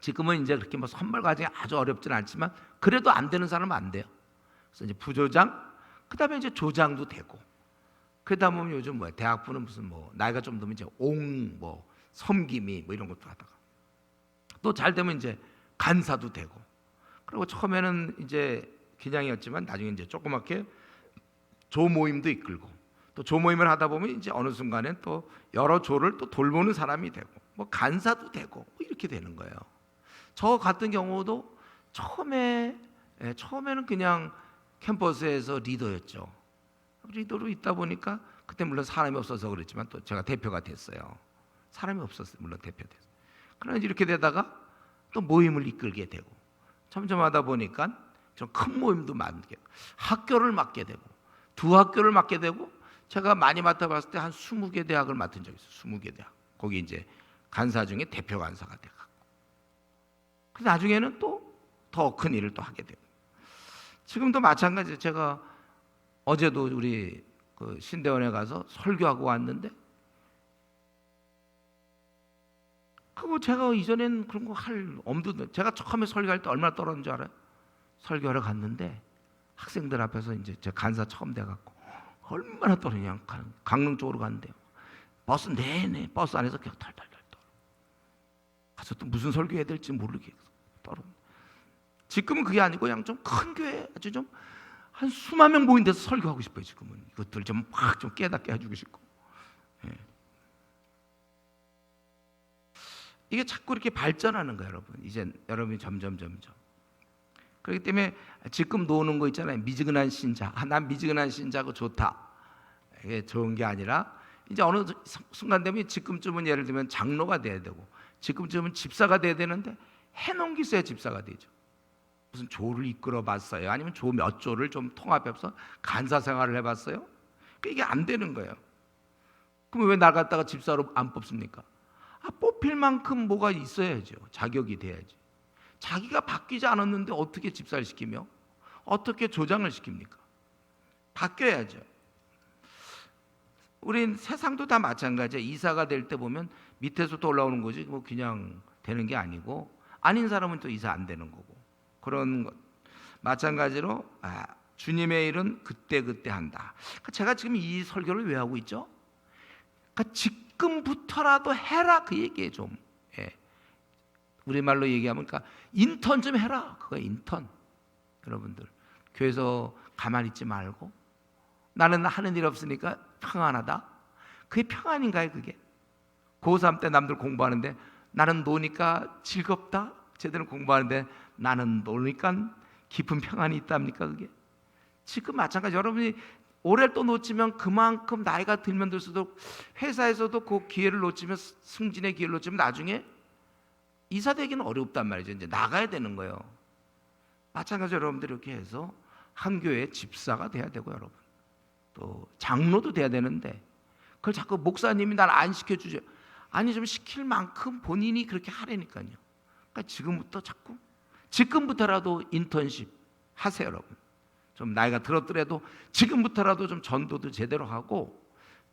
S1: 지금은 이제 그렇게 뭐 선발 과정이 아주 어렵지는 않지만 그래도 안 되는 사람은 안 돼요. 그래서 이제 부조장, 그다음에 이제 조장도 되고, 그러다 보면 요즘 뭐야 대학부는 무슨 뭐 나이가 좀 되면 이제 뭐 섬김이 뭐 이런 것도 하다가 또 잘 되면 이제 간사도 되고, 그리고 처음에는 이제 기장이었지만 나중에 이제 조그맣게 조모임도 이끌고, 또 조모임을 하다 보면 이제 어느 순간엔 또 여러 조를 또 돌보는 사람이 되고, 뭐 간사도 되고 뭐 이렇게 되는 거예요. 저 같은 경우도 처음에는 그냥 캠퍼스에서 리더였죠. 리더로 있다 보니까 그때 물론 사람이 없어서 그랬지만 또 제가 대표가 됐어요. 사람이 없었어요. 물론 대표됐어요. 그러나 이렇게 되다가 또 모임을 이끌게 되고, 점점 하다 보니까 좀 큰 모임도 맡게 되고, 학교를 맡게 되고, 두 학교를 맡게 되고, 제가 많이 맡아봤을 때 한 20개 대학을 맡은 적이 있어요. 20개 대학. 거기 이제 간사 중에 대표 간사가 돼갖고, 그 나중에는 또 더 큰 일을 또 하게 되고, 지금도 마찬가지예요. 제가 어제도 우리 그 신대원에 가서 설교하고 왔는데, 그거 제가 이전엔 그런 거 할 엄두도, 제가 처음에 설교할 때 얼마나 떨었는 줄 알아요? 설교하러 갔는데 학생들 앞에서 이제 제 간사 처음 돼갖고 얼마나 떨었냐. 강릉 쪽으로 갔는데요. 버스 내내 버스 안에서 그냥 털털털 떨어. 가서 또 무슨 설교해야 될지 모르게 떨어. 지금은 그게 아니고 그냥 좀 큰 교회, 아주 좀 한 수만 명 모인 데서 설교하고 싶어요. 지금은 이것들 좀 막 좀 깨닫게 해주고 싶고. 이게 자꾸 이렇게 발전하는 거예요, 여러분. 이제 여러분이 점점. 그렇기 때문에 지금 노는 거 있잖아요. 미지근한 신자. 난 미지근한 신자고 좋다. 이게 좋은 게 아니라 이제 어느 순간 되면 지금쯤은 예를 들면 장로가 돼야 되고, 지금쯤은 집사가 돼야 되는데 해놓은 게 있어야 집사가 되죠. 무슨 조를 이끌어 봤어요? 아니면 조 몇 조를 좀 통합해서 간사 생활을 해봤어요? 이게 안 되는 거예요. 그럼 왜 나갔다가 집사로 안 뽑습니까? 뽑힐 만큼 뭐가 있어야죠. 자격이 돼야지. 자기가 바뀌지 않았는데 어떻게 집사를 시키며 어떻게 조장을 시킵니까? 바뀌어야죠. 우린 세상도 다 마찬가지예요. 이사가 될 때 보면 밑에서부터 올라오는 거지 뭐 그냥 되는 게 아니고, 아닌 사람은 또 이사 안 되는 거고, 그런 것 마찬가지로 주님의 일은 그때 한다. 제가 지금 이 설교를 왜 하고 있죠? 그러니까 지금부터라도 해라, 그 얘기에 좀. 우리말로 얘기하면 그러니까 인턴 좀 해라. 그거 인턴. 여러분들 교회에서 가만히 있지 말고, 나는 하는 일 없으니까 평안하다. 그게 평안인가요? 그게 고3 때 남들 공부하는데 나는 노니까 즐겁다. 제대로 공부하는데 나는 노니까 깊은 평안이 있답니까? 그게 지금 마찬가지. 여러분이 올해를 또 놓치면 그만큼 나이가 들면 들수록 회사에서도 그 기회를 놓치면, 승진의 기회를 놓치면 나중에 이사되기는 어렵단 말이죠. 이제 나가야 되는 거예요. 마찬가지로 여러분들 이렇게 해서 한 교회의 집사가 돼야 되고, 여러분 또 장로도 돼야 되는데 그걸 자꾸 목사님이 날 안 시켜주죠. 아니 좀 시킬 만큼 본인이 그렇게 하라니까요. 그러니까 지금부터라도 인턴십 하세요, 여러분. 좀 나이가 들었더라도 지금부터라도 좀 전도도 제대로 하고,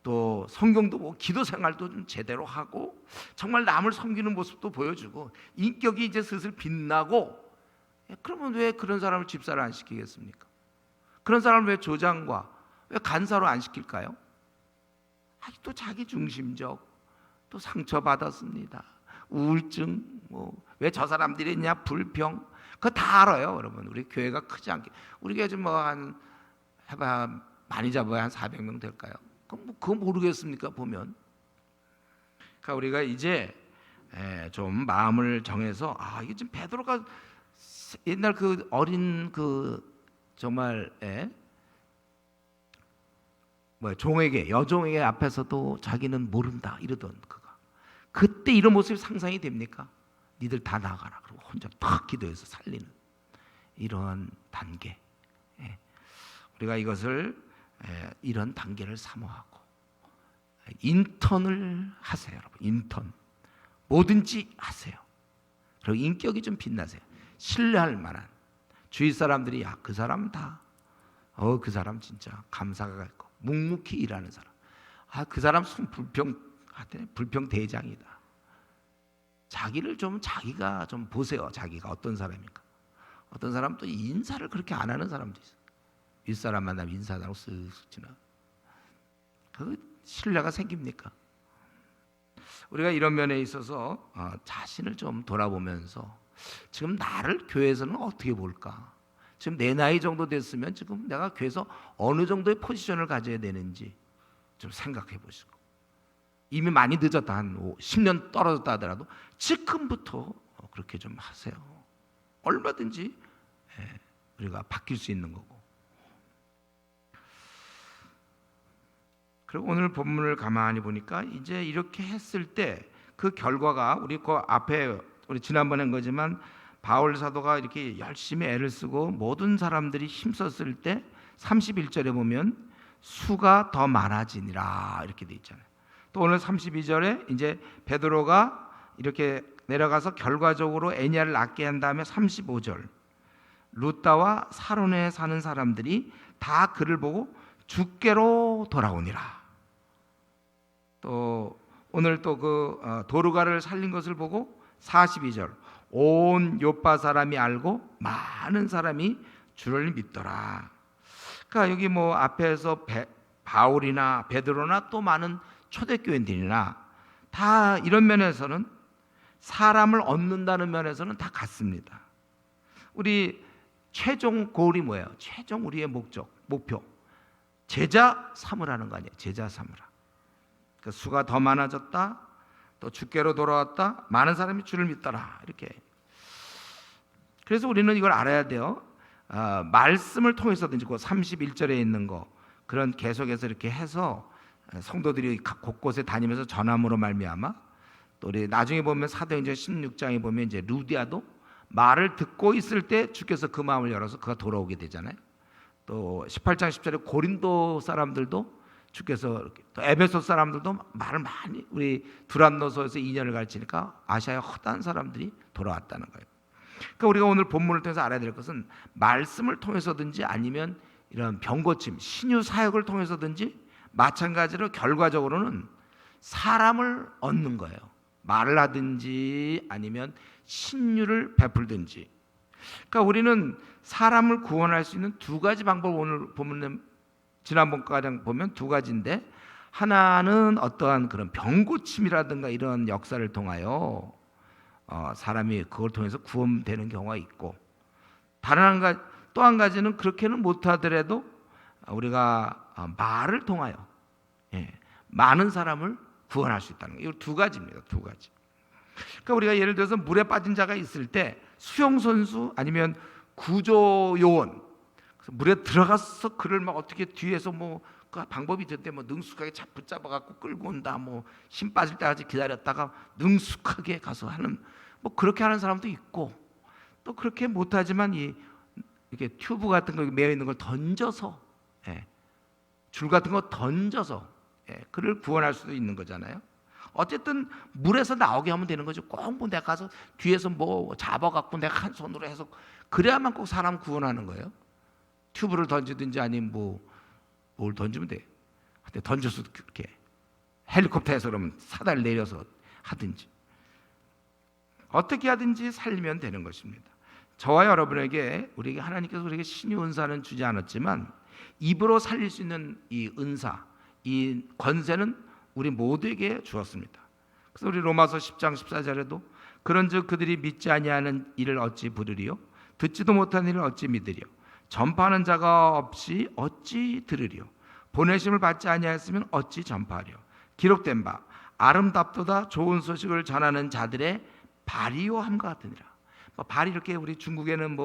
S1: 또 성경도 보고 기도 생활도 좀 제대로 하고, 정말 남을 섬기는 모습도 보여주고, 인격이 이제 슬슬 빛나고. 그러면 왜 그런 사람을 집사를 안 시키겠습니까? 그런 사람을 왜 조장과 왜 간사로 안 시킬까요? 또 자기 중심적, 또 상처받았습니다, 우울증, 왜 저 사람들이 있냐, 불평, 그거 다 알아요, 여러분. 우리 교회가 크지 않게, 우리 교회 좀 해봐야 많이 잡아야 한 400명 될까요? 그거 모르겠습니까? 보면. 그러니까 우리가 이제 좀 마음을 정해서, 이게 지금 베드로가 옛날 그 어린 정말 종에게, 여종에게 앞에서도 자기는 모른다 이러던 그가, 그때 이런 모습이 상상이 됩니까? 니들 다 나가라 그러고 혼자 탁 기도해서 살리는 이러한 단계. 우리가 이것을 이런 단계를 사모하고 인턴을 하세요, 여러분. 인턴 뭐든지 하세요. 그리고 인격이 좀 빛나세요. 신뢰할 만한 주위 사람들이 그 사람 그 사람 진짜 감사가 있고 묵묵히 일하는 사람. 그 사람 불평 대장이다. 자기가 좀 보세요. 자기가 어떤 사람인가. 어떤 사람은 또 인사를 그렇게 안 하는 사람도 있어요. 윗사람 만나면 인사하고 쓱쓱 지나. 그 신뢰가 생깁니까? 우리가 이런 면에 있어서 자신을 좀 돌아보면서 지금 나를 교회에서는 어떻게 볼까? 지금 내 나이 정도 됐으면 지금 내가 교회에서 어느 정도의 포지션을 가져야 되는지 좀 생각해 보시고, 이미 많이 늦었다, 한 10년 떨어졌다 하더라도 지금부터 그렇게 좀 하세요. 얼마든지 우리가 바뀔 수 있는 거고. 그리고 오늘 본문을 가만히 보니까 이제 이렇게 했을 때 그 결과가 우리 지난번에 한 거지만 바울 사도가 이렇게 열심히 애를 쓰고 모든 사람들이 힘썼을 때 31절에 보면 수가 더 많아지니라 이렇게 돼 있잖아요. 또 오늘 32절에 이제 베드로가 이렇게 내려가서 결과적으로 애니아를 낫게 한 다음에 35절 루다와 사로네에 사는 사람들이 다 그를 보고 주께로 돌아오니라. 또 오늘 또 그 도르가를 살린 것을 보고 42절 온 요파 사람이 알고 많은 사람이 주를 믿더라. 그러니까 여기 뭐 앞에서 바울이나 베드로나 또 많은 초대교인들이나 다 이런 면에서는 사람을 얻는다는 면에서는 다 같습니다. 우리 최종 골이 뭐예요? 최종 우리의 목표 제자 삼으라는 거 아니에요? 제자 삼으라. 그 수가 더 많아졌다, 또 주께로 돌아왔다, 많은 사람이 주를 믿더라 이렇게. 그래서 우리는 이걸 알아야 돼요. 말씀을 통해서든지 그 31절에 있는 거 그런 계속해서 이렇게 해서 성도들이 곳곳에 다니면서 전함으로 말미암아, 또 우리 나중에 보면 사도행전 16장에 보면 이제 루디아도 말을 듣고 있을 때 주께서 그 마음을 열어서 그가 돌아오게 되잖아요. 또 18장 10절에 고린도 사람들도 주께서, 또 에베소 사람들도 말을 많이, 우리 두란노서에서 2년을 가르치니까 아시아의 허다한 사람들이 돌아왔다는 거예요. 그러니까 우리가 오늘 본문을 통해서 알아야 될 것은 말씀을 통해서든지 아니면 이런 병고침, 신유 사역을 통해서든지 마찬가지로 결과적으로는 사람을 얻는 거예요. 말을 하든지 아니면 신유를 베풀든지. 그러니까 우리는 사람을 구원할 수 있는 두 가지 방법을 오늘 본문에 지난번까지 보면 두 가지인데, 하나는 어떠한 그런 병고침이라든가 이런 역사를 통하여 사람이 그걸 통해서 구원되는 경우가 있고, 또 한 가지는 그렇게는 못하더라도 우리가 말을 통하여 많은 사람을 구원할 수 있다는 거예요. 이 두 가지입니다. 두 가지. 그러니까 우리가 예를 들어서 물에 빠진 자가 있을 때 수영선수 아니면 구조요원, 물에 들어가서 그를 막 어떻게 뒤에서 그 방법이 있던데 능숙하게 붙잡아 갖고 끌고 온다, 힘 빠질 때까지 기다렸다가 능숙하게 가서 하는, 그렇게 하는 사람도 있고, 또 그렇게 못하지만 이렇게 튜브 같은 거 매여 있는 걸 던져서, 줄 같은 거 던져서 그를 구원할 수도 있는 거잖아요. 어쨌든 물에서 나오게 하면 되는 거죠. 꼭 내가 가서 뒤에서 잡아갖고 내가 한 손으로 해서 그래야만 꼭 사람 구원하는 거예요. 튜브를 던지든지 아니면 뭘 던지면 돼. 근데 던져서 그렇게 헬리콥터에서 그러면 사다리를 내려서 하든지 어떻게 하든지 살리면 되는 것입니다. 저와 여러분에게, 우리에게 하나님께서 우리에게 신유 은사는 주지 않았지만 입으로 살릴 수 있는 이 은사, 이 권세는 우리 모두에게 주었습니다. 그래서 우리 로마서 10장 14절에도 그런즉 그들이 믿지 아니하는 일을 어찌 부르리요, 듣지도 못한 일을 어찌 믿으리요, 전파하는 자가 없이 어찌 들으리요, 보내심을 받지 아니하였으면 어찌 전파하리요. 기록된 바 아름답도다 좋은 소식을 전하는 자들의 발이요 함과 같으니라. 발이 이렇게 우리 중국에는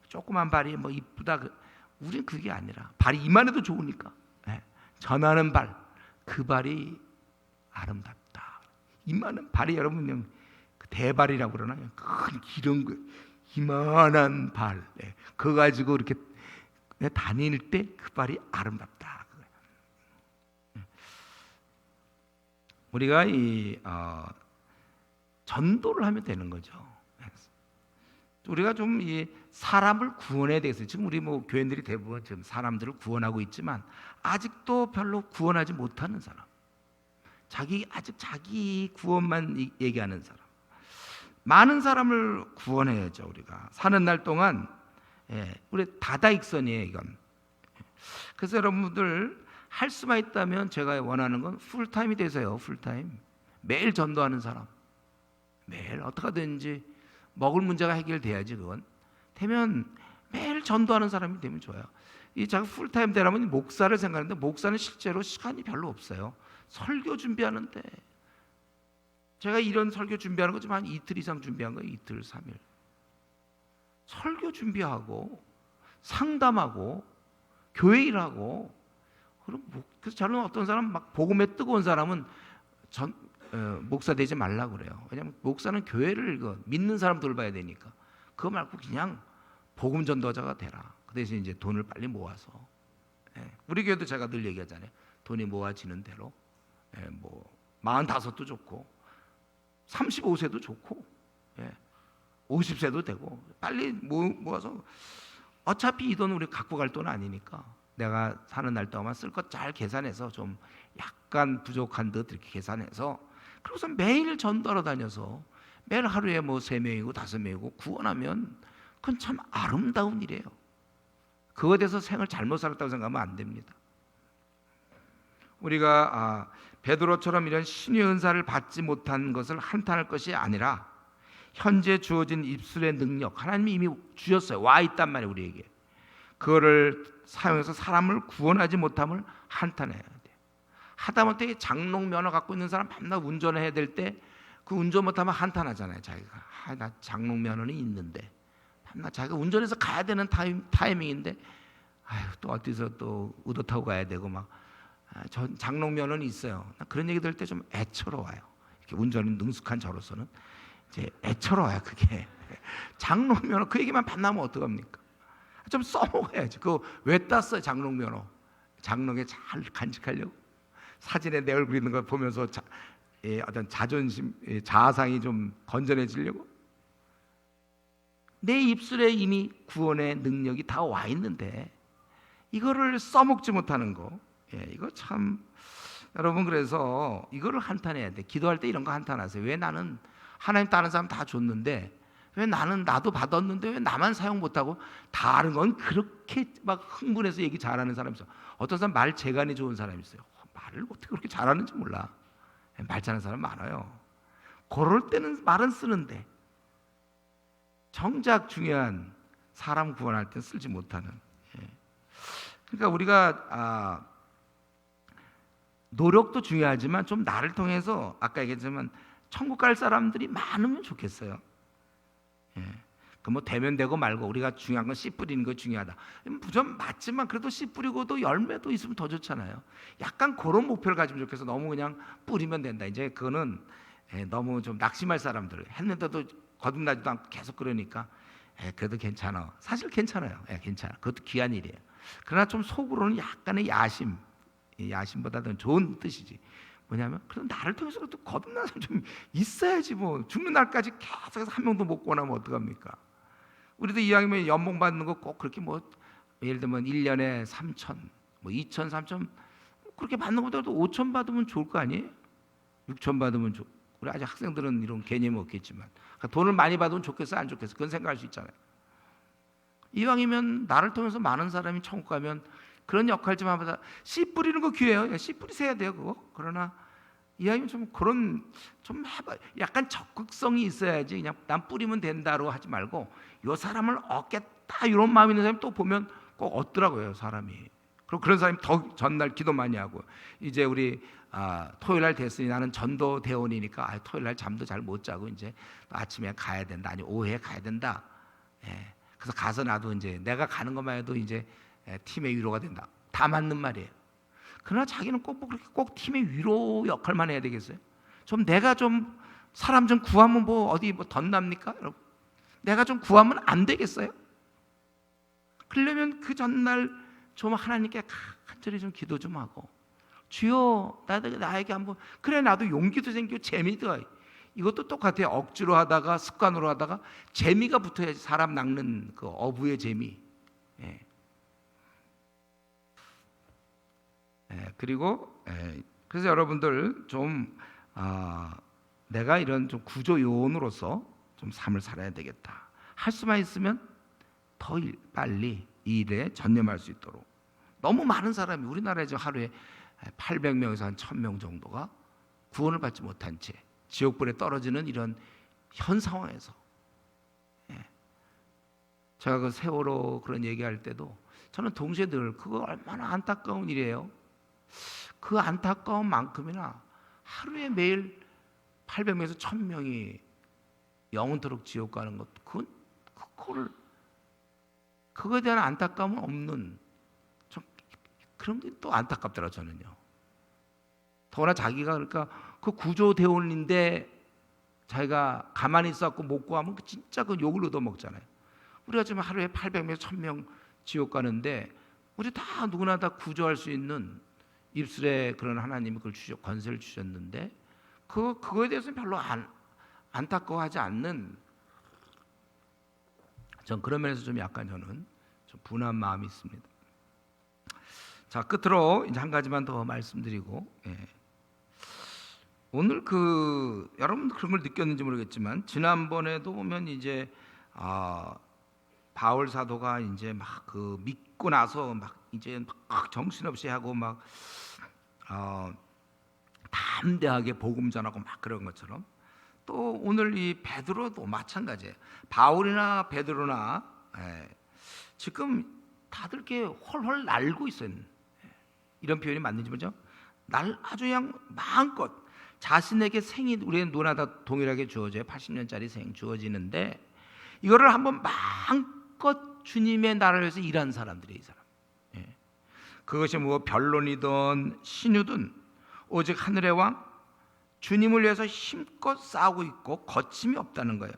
S1: 조그만 발이 이쁘다, 우린 그게 아니라 발이 이만해도 좋으니까 전하는 발, 그 발이 아름답다. 이만한 발이, 여러분 그냥 대발이라고 그러나요? 큰 기름, 이만한 발, 그거 가지고 이렇게 다닐 때 그 발이 아름답다. 우리가 전도를 하면 되는 거죠. 우리가 좀 이 사람을 구원해야 되겠어요. 지금 우리 뭐 교회들이 대부분 지금 사람들을 구원하고 있지만 아직도 별로 구원하지 못하는 사람, 아직 자기 구원만 얘기하는 사람, 많은 사람을 구원해야죠. 우리가 사는 날 동안 우리 다다익선이에요, 이건. 그래서 여러분들 할 수만 있다면 제가 원하는 건 풀타임이 되세요. 풀타임. 매일 전도하는 사람, 매일 어떻게든지 먹을 문제가 해결돼야지. 그건 되면 매일 전도하는 사람이 되면 좋아요. 이 자꾸 풀타임 되려면 목사를 생각하는데 목사는 실제로 시간이 별로 없어요. 설교 준비하는데, 제가 이런 설교 준비하는 거 좀 한 이틀 이상 준비한 거예요. 이틀, 3일. 설교 준비하고 상담하고 교회 일하고. 그래서 저는 어떤 사람 막 복음에 뜨거운 사람은 목사 되지 말라 그래요. 왜냐하면 목사는 교회를 믿는 사람 돌봐야 되니까. 그거 말고 그냥 복음 전도자가 되라. 그 대신 이제 돈을 빨리 모아서, 우리 교회도 제가 늘 얘기하잖아요. 돈이 모아지는 대로, 뭐 45도 좋고 35세도 좋고 50세도 되고 빨리 모아서, 어차피 이 돈은 우리 갖고 갈 돈 아니니까 내가 사는 날 동안 쓸 것 잘 계산해서 좀 약간 부족한 듯 이렇게 계산해서, 그래서 매일 전도하러 다녀서 매일 하루에 뭐 3명이고 5명이고 구원하면 그건 참 아름다운 일이에요. 그거에 대해서 생을 잘못 살았다고 생각하면 안 됩니다. 우리가 베드로처럼 이런 신의 은사를 받지 못한 것을 한탄할 것이 아니라 현재 주어진 입술의 능력, 하나님이 이미 주셨어요. 와 있단 말이에요, 우리에게. 그거를 사용해서 사람을 구원하지 못함을 한탄해야 돼요. 하다못해 장롱 면허 갖고 있는 사람 맨날 운전해야 될 때 그 운전 못하면 한탄하잖아요. 자기가 나 장롱 면허는 있는데, 맨날 자기가 운전해서 가야 되는 타이밍인데 또 어디서 또 의도 타고 가야 되고 막, 전 장롱 면허는 있어요. 그런 얘기 들을 때 좀 애처로워요. 이렇게 운전이 능숙한 저로서는 이제 애처로워요. 그게 장롱 면허 그 얘기만 만나면 어떡합니까? 좀 써먹어야지. 그거 왜 땄어요? 장롱 면허. 장롱에 잘 간직하려고. 사진에 내 얼굴 있는 걸 보면서 어떤 자존심, 자아상이 좀 건전해지려고. 내 입술에 이미 구원의 능력이 다 와 있는데 이거를 써먹지 못하는 거, 이거 참, 여러분, 그래서 이거를 한탄해야 돼. 기도할 때 이런 거 한탄하세요. 왜 나는 하나님 다른 사람 다 줬는데, 왜 나도 받았는데 왜 나만 사용 못하고, 다른 건 그렇게 막 흥분해서 얘기 잘하는 사람이 있어. 어떤 사람 말 재간이 좋은 사람이 있어요. 말을 어떻게 그렇게 잘하는지 몰라. 말 잘하는 사람 많아요. 그럴 때는 말은 쓰는데 정작 중요한 사람 구원할 때 쓰지 못하는. 그러니까 우리가 노력도 중요하지만 좀 나를 통해서, 아까 얘기했지만 천국 갈 사람들이 많으면 좋겠어요. 그 뭐 되면 되고 말고, 우리가 중요한 건 씨 뿌리는 거 중요하다. 좀 맞지만 그래도 씨 뿌리고도 열매도 있으면 더 좋잖아요. 약간 그런 목표를 가지면 좋겠어. 너무 그냥 뿌리면 된다. 이제 그거는 너무 좀 낙심할 사람들, 했는데도 거듭나지도 않고 계속 그러니까 그래도 괜찮아. 사실 괜찮아요. 괜찮아. 그것도 귀한 일이에요. 그러나 좀 속으로는 약간의 야심, 야심보다는 좋은 뜻이지. 뭐냐면 그래도 나를 통해서도 거듭나는 사람 좀 있어야지. 뭐 죽는 날까지 계속해서 한 명도 못 구원하면 어떡합니까? 우리도 이왕이면 연봉 받는 거 꼭 그렇게 뭐 예를 들면 1년에 3천, 뭐 2천, 3천 그렇게 받는 것보다도 5천 받으면 좋을 거 아니에요? 6천 받으면 우리 아직 학생들은 이런 개념이 없겠지만, 그러니까 돈을 많이 받으면 좋겠어, 안 좋겠어? 그건 생각할 수 있잖아요. 이왕이면 나를 통해서 많은 사람이 천국 가면 그런 역할 좀 하다. 씨 뿌리는 거 귀해요. 씨 뿌리세야 돼요, 그거. 그러나 이왕이면 좀 그런 좀 해봐. 약간 적극성이 있어야지. 그냥 난 뿌리면 된다로 하지 말고, 요 사람을 얻겠다 이런 마음이 있는 사람이 또 보면 꼭 얻더라고요, 사람이. 그리고 그런 사람이 더 전날 기도 많이 하고. 이제 우리 토요일 날 됐으니 나는 전도 대원이니까 토요일 날 잠도 잘 못 자고 이제 아침에 가야 된다, 아니 오후에 가야 된다. 그래서 가서 나도 이제 내가 가는 것만 해도 이제 팀의 위로가 된다. 다 맞는 말이에요. 그러나 자기는 꼭 그렇게 꼭 팀의 위로 역할만 해야 되겠어요? 좀 내가 좀 사람 좀 구하면 뭐 어디 뭐 덧납니까? 여러분, 내가 좀 구하면 안 되겠어요? 그러려면 그 전날 좀 하나님께 간절히 좀 기도 좀 하고, 주여 나에게 한번, 그래 나도 용기도 생기고 재미도, 이것도 똑같아요. 억지로 하다가 습관으로 하다가 재미가 붙어야지 사람 낚는 그 어부의 재미. 예. 그리고 그래서 여러분들 좀 내가 이런 좀 구조 요원으로서 좀 삶을 살아야 되겠다 할 수만 있으면 더 빨리 이 일에 전념할 수 있도록. 너무 많은 사람이 우리나라에 지금 하루에 800명에서 한 1000명 정도가 구원을 받지 못한 채 지옥불에 떨어지는 이런 현 상황에서, 제가 그 세월호 그런 얘기할 때도 저는 동시에 늘 그거 얼마나 안타까운 일이에요. 그 안타까운 만큼이나 하루에 매일 800명에서 1000명이 영원토록 지옥 가는 것도 그거에 대한 안타까움은 없는, 좀 그런 게 또 안타깝더라 저는요. 더구나 자기가 그러니까 그 구조대원인데 자기가 가만히 있었고 못 구하면 진짜 그 욕을 얻어먹잖아요. 우리가 지금 하루에 800명, 1000명 지옥 가는데 우리 다 누구나 다 구조할 수 있는 입술에 그런 하나님이 그걸 권세를 주셨는데 그거에 대해서는 별로 안타까워하지 않는, 전 그런 면에서 좀 약간 저는 좀 분한 마음이 있습니다. 자, 끝으로 이제 한 가지만 더 말씀드리고, 오늘 여러분 그런 걸 느꼈는지 모르겠지만 지난번에도 보면 이제 바울 사도가 이제 막 믿고 나서 막 이제 막 정신없이 하고 막 담대하게 복음 전하고 막 그런 것처럼, 또 오늘 이 베드로도 마찬가지예요. 바울이나 베드로나 지금 다들 이렇게 헐헐 날고 있어요. 이런 표현이 맞는지 모르죠. 아주 그냥 마음껏 자신에게 생이 우리의 누구나 다 동일하게 주어져요. 80년짜리 생 주어지는데 이거를 한번 마음껏 주님의 나라를 위해서 일한 사람들이에요. 이 사람. 그것이 뭐 변론이든 신유든 오직 하늘의 왕 주님을 위해서 힘껏 싸우고 있고 거침이 없다는 거예요.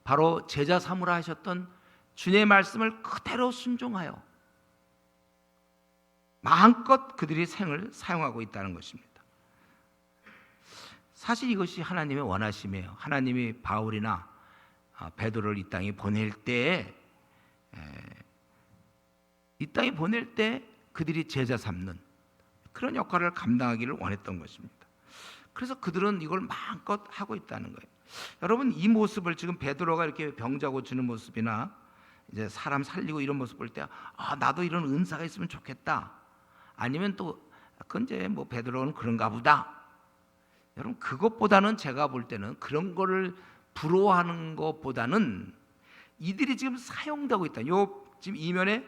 S1: 바로 제자 삼으라 하셨던 주님의 말씀을 그대로 순종하여 마음껏 그들이 생을 사용하고 있다는 것입니다. 사실 이것이 하나님의 원하심이에요. 하나님이 바울이나 베드로를 이 땅에 보낼 때, 이 땅에 보낼 때 그들이 제자 삼는 그런 역할을 감당하기를 원했던 것입니다. 그래서 그들은 이걸 마음껏 하고 있다는 거예요. 여러분, 이 모습을 지금 베드로가 이렇게 병자 고치는 모습이나 이제 사람 살리고 이런 모습 볼 때 나도 이런 은사가 있으면 좋겠다, 아니면 또 그건 이제 뭐 베드로는 그런가 보다, 여러분 그것보다는 제가 볼 때는 그런 거를 부러워하는 것보다는 이들이 지금 사용되고 있다. 요 지금 이면에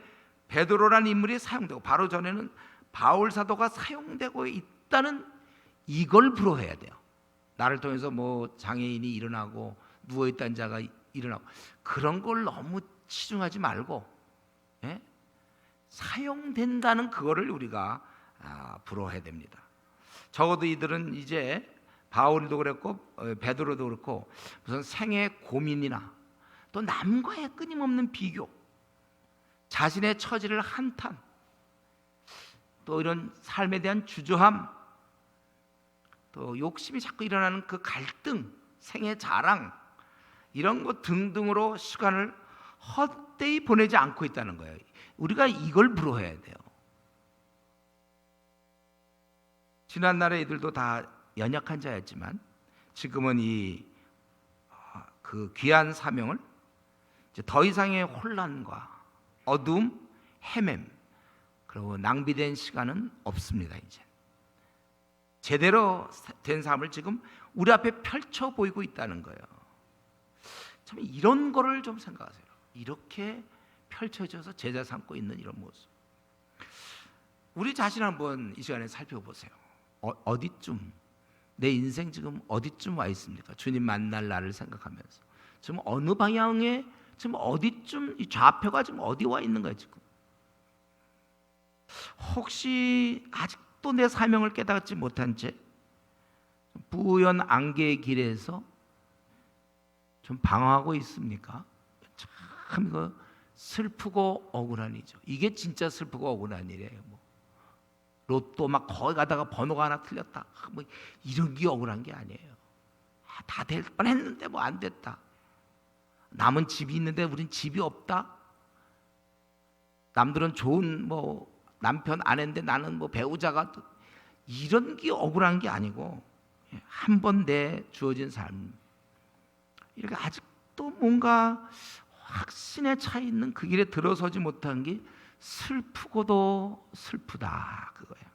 S1: 베드로라는 인물이 사용되고 바로 전에는 바울 사도가 사용되고 있다는 이걸 부러워해야 돼요. 나를 통해서 뭐 장애인이 일어나고 누워있던 자가 일어나고 그런 걸 너무 치중하지 말고, 사용된다는 그거를 우리가 부러워해야 됩니다. 적어도 이들은 이제 바울도 그랬고 베드로도 그렇고 무슨 생의 고민이나 또 남과의 끊임없는 비교, 자신의 처지를 한탄, 또 이런 삶에 대한 주저함, 또 욕심이 자꾸 일어나는 그 갈등, 생의 자랑, 이런 것 등등으로 시간을 헛되이 보내지 않고 있다는 거예요. 우리가 이걸 부러워해야 돼요. 지난날에 이들도 다 연약한 자였지만 지금은 그 귀한 사명을 이제 더 이상의 혼란과 어둠, 헤맴, 그리고 낭비된 시간은 없습니다. 이제 제대로 된 삶을 지금 우리 앞에 펼쳐 보이고 있다는 거예요. 참 이런 거를 좀 생각하세요. 이렇게 펼쳐져서 제자 삼고 있는 이런 모습, 우리 자신 한번 이 시간에 살펴보세요. 어디쯤 내 인생 지금 어디쯤 와 있습니까? 주님 만날 날을 생각하면서 지금 어느 방향에, 지금 어디쯤, 이 좌표가 지금 어디 와 있는 거예요 지금? 혹시 아직도 내 사명을 깨닫지 못한 채 부연 안개의 길에서 좀 방황하고 있습니까? 참 이거 슬프고 억울한 일이죠. 이게 진짜 슬프고 억울한 일이에요. 뭐 로또 막 거기 가다가 번호가 하나 틀렸다, 뭐 이런 게 억울한 게 아니에요. 다 될 뻔했는데 뭐 안 됐다. 남은 집이 있는데 우린 집이 없다. 남들은 좋은 뭐 남편 아내인데 나는 뭐 배우자가, 이런 게 억울한 게 아니고 한 번 내 주어진 삶, 이렇게 아직도 뭔가 확신에 차 있는 그 길에 들어서지 못한 게 슬프고도 슬프다, 그거예요.